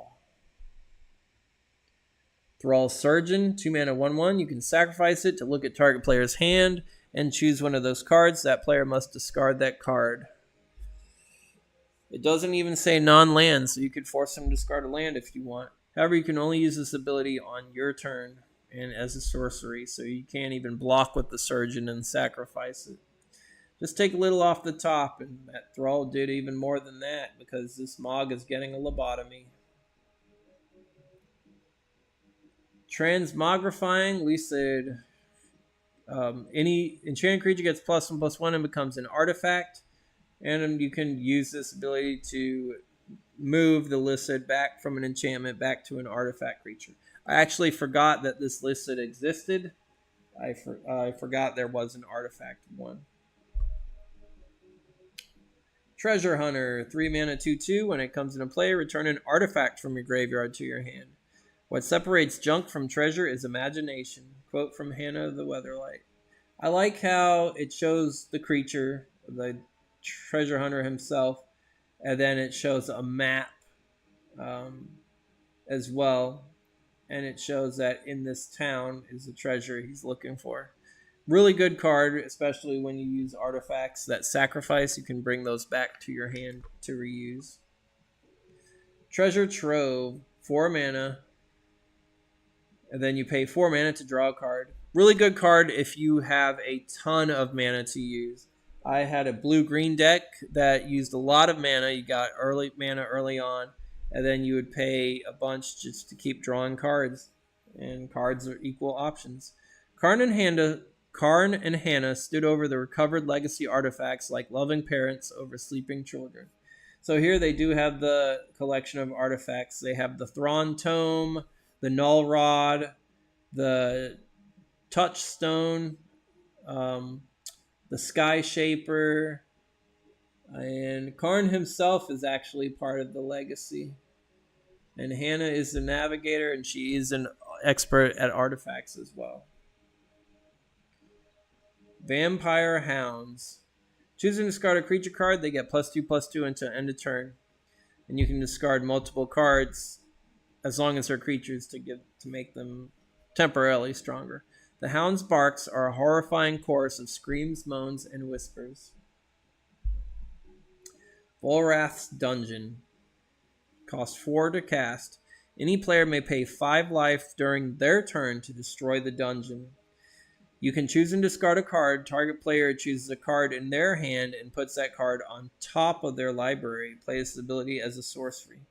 Thrall Surgeon, 2 mana, 1/1. You can sacrifice it to look at target player's hand and choose one of those cards. That player must discard that card. It doesn't even say non-land, so you could force them to discard a land if you want. However, you can only use this ability on your turn and as a sorcery, so you can't even block with the Surgeon and sacrifice it. Just take a little off the top, and that Thrall did even more than that because this Mog is getting a lobotomy. Transmogrifying, we said any enchanted creature gets +1/+1 and becomes an artifact. And you can use this ability to move the Licid back from an enchantment back to an artifact creature. I actually forgot that this Licid existed. I forgot there was an artifact one. Treasure Hunter, 3 mana, 2/2. When it comes into play, return an artifact from your graveyard to your hand. What separates junk from treasure is imagination. Quote from Hannah the Weatherlight. I like how it shows the creature, the treasure hunter himself, and then it shows a map as well. And it shows that in this town is the treasure he's looking for. Really good card, especially when you use artifacts that sacrifice. You can bring those back to your hand to reuse. Treasure Trove, 4 mana. And then you pay 4 mana to draw a card. Really good card if you have a ton of mana to use. I had a blue-green deck that used a lot of mana. You got mana early on, and then you would pay a bunch just to keep drawing cards. And cards are equal options. Karn and Hannah stood over the recovered legacy artifacts like loving parents over sleeping children. So here they do have the collection of artifacts. They have the Thrawn Tome, the Null Rod, the Touchstone, the Sky Shaper, and Karn himself is actually part of the legacy. And Hannah is the navigator, and she is an expert at artifacts as well. Vampire Hounds. Choose and discard a creature card. They get +2/+2 until end of turn. And you can discard multiple cards as long as they're creatures to make them temporarily stronger. The hound's barks are a horrifying chorus of screams, moans, and whispers. Volrath's Dungeon. Costs 4 to cast. Any player may pay 5 life during their turn to destroy the dungeon. You can choose and discard a card. Target player chooses a card in their hand and puts that card on top of their library. Play this ability as a sorcery.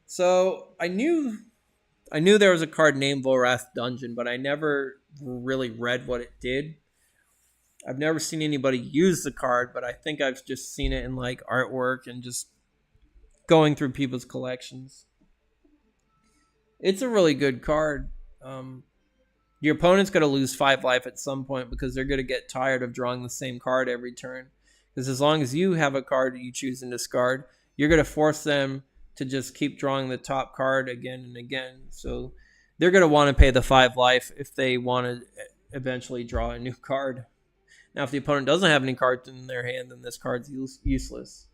So I knew there was a card named Volrath Dungeon, but I never really read what it did. I've never seen anybody use the card, but I think I've just seen it in like artwork and just going through people's collections. It's a really good card. Your opponent's going to lose 5 life at some point because they're going to get tired of drawing the same card every turn. Because as long as you have a card you choose and discard, you're going to force them to just keep drawing the top card again and again. So they're going to want to pay the 5 life if they want to eventually draw a new card. Now, if the opponent doesn't have any cards in their hand, then this card's useless.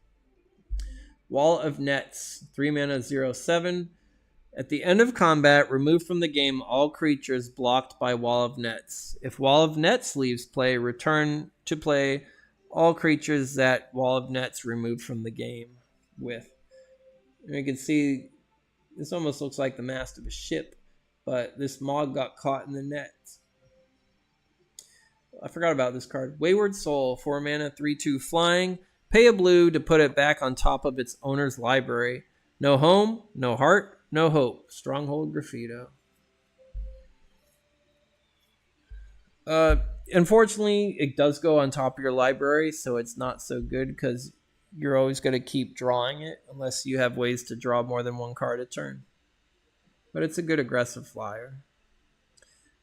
Wall of Nets, 3 mana, 0/7. At the end of combat, remove from the game all creatures blocked by Wall of Nets. If Wall of Nets leaves play, return to play all creatures that Wall of Nets removed from the game with. And you can see this almost looks like the mast of a ship, but this Mog got caught in the net. I forgot about this card. Wayward Soul, 4 mana, 3/2 flying. Pay a blue to put it back on top of its owner's library. No home, no heart, no hope. Stronghold Graffito. Unfortunately, it does go on top of your library, so it's not so good because you're always going to keep drawing it unless you have ways to draw more than one card a turn. But it's a good aggressive flyer.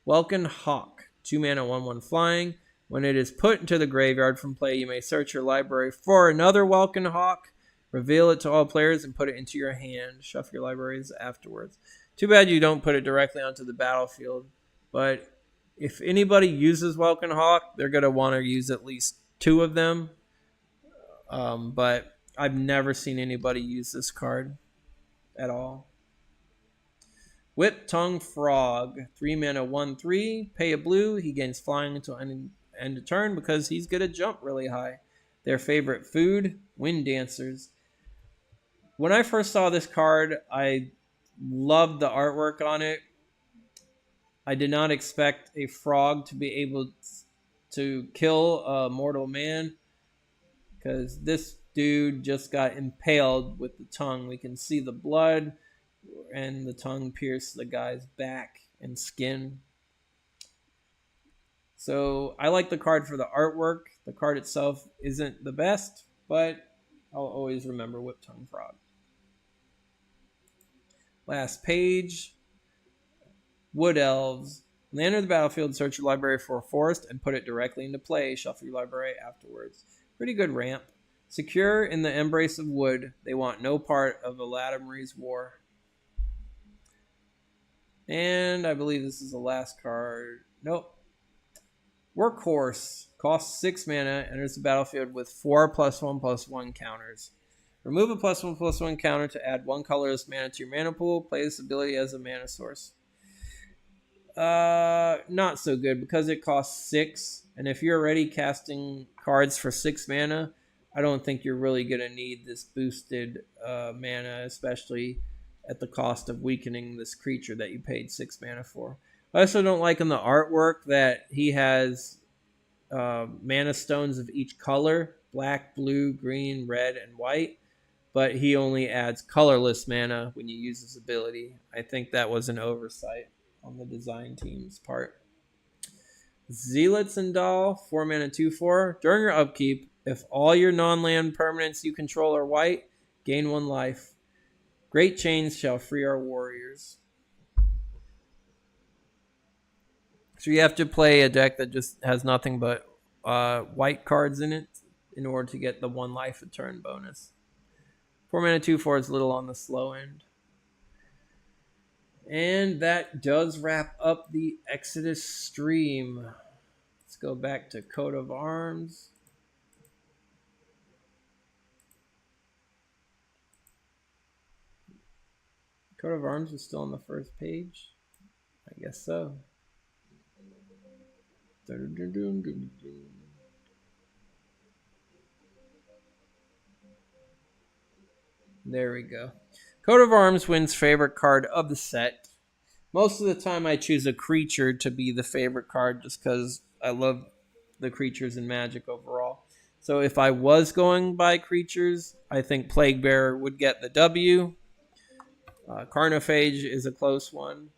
Welkin Hawk, 2 mana, 1/1 flying. When it is put into the graveyard from play, you may search your library for another Welkin Hawk. Reveal it to all players and put it into your hand. Shuffle your libraries afterwards. Too bad you don't put it directly onto the battlefield. But if anybody uses Welkin Hawk, they're going to want to use at least 2 of them. But I've never seen anybody use this card at all. Whip Tongue Frog, 3 mana, 1/3. Pay a blue. He gains flying until end of turn because he's going to jump really high. Their favorite food, Wind Dancers. When I first saw this card, I loved the artwork on it. I did not expect a frog to be able to kill a mortal man because this dude just got impaled with the tongue. We can see the blood and the tongue pierce the guy's back and skin. So I like the card for the artwork. The card itself isn't the best, but I'll always remember Whip Tongue Frog. Last page. Wood Elves. When they enter the battlefield, search your library for a forest and put it directly into play. Shuffle your library afterwards. Pretty good ramp. Secure in the embrace of wood. They want no part of Aladamri's war. And I believe this is the last card. Nope. Workhorse. Costs 6 mana. Enters the battlefield with 4 +1/+1 counters. Remove a +1/+1 counter to add 1 colorless mana to your mana pool. Play this ability as a mana source. Not so good because it costs 6. And if you're already casting cards for 6 mana, I don't think you're really going to need this boosted mana, especially at the cost of weakening this creature that you paid 6 mana for. I also don't like in the artwork that he has mana stones of each color, black, blue, green, red, and white, but he only adds colorless mana when you use his ability. I think that was an oversight on the design team's part. Zealotsendal, 4 mana, 2/4. During your upkeep, if all your non-land permanents you control are white, gain 1 life. Great chains shall free our warriors. So you have to play a deck that just has nothing but white cards in it in order to get the 1 life a turn bonus. 4 mana, 2/4 is a little on the slow end. And that does wrap up the Exodus stream. Let's go back to Coat of Arms. Coat of Arms is still on the first page. I guess so. There we go. Coat of Arms wins favorite card of the set. Most of the time I choose a creature to be the favorite card just because I love the creatures in Magic overall. So if I was going by creatures, I think Plague Bearer would get the W. Carnophage is a close one.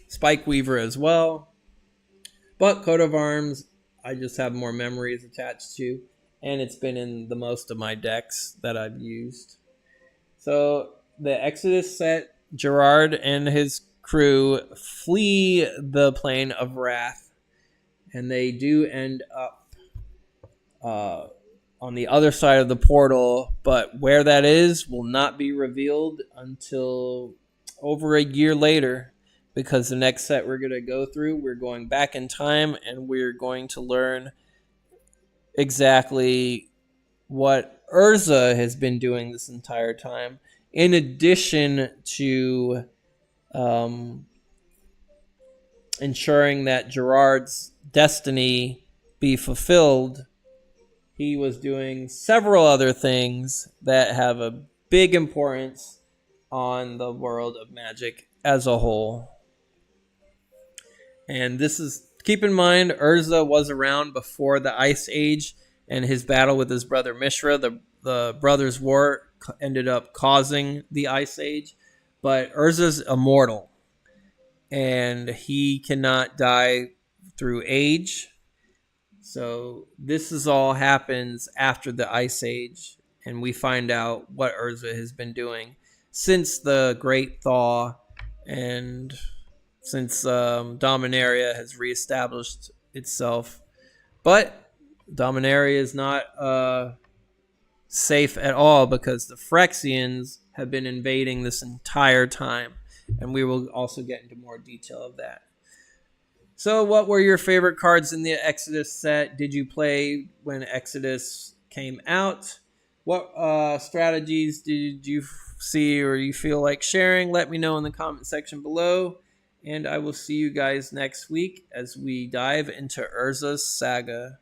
Spike Weaver as well. But Coat of Arms, I just have more memories attached to. And it's been in the most of my decks that I've used. So the Exodus set, Gerard and his crew flee the Plane of Wrath. And they do end up on the other side of the portal. But where that is will not be revealed until over a year later. Because the next set we're going to go through, we're going back in time and we're going to learn exactly what Urza has been doing this entire time. In addition to ensuring that Gerard's destiny be fulfilled, he was doing several other things that have a big importance on the world of Magic as a whole. And this is, keep in mind, Urza was around before the Ice Age and his battle with his brother Mishra. The brothers' war ended up causing the Ice Age. But Urza's immortal. And he cannot die through age. So this is all happens after the Ice Age. And we find out what Urza has been doing since the Great Thaw and since Dominaria has reestablished itself. But Dominaria is not safe at all because the Phyrexians have been invading this entire time. And we will also get into more detail of that. So what were your favorite cards in the Exodus set? Did you play when Exodus came out? What strategies did you see or you feel like sharing? Let me know in the comment section below. And I will see you guys next week as we dive into Urza's saga.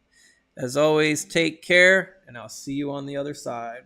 As always, take care, and I'll see you on the other side.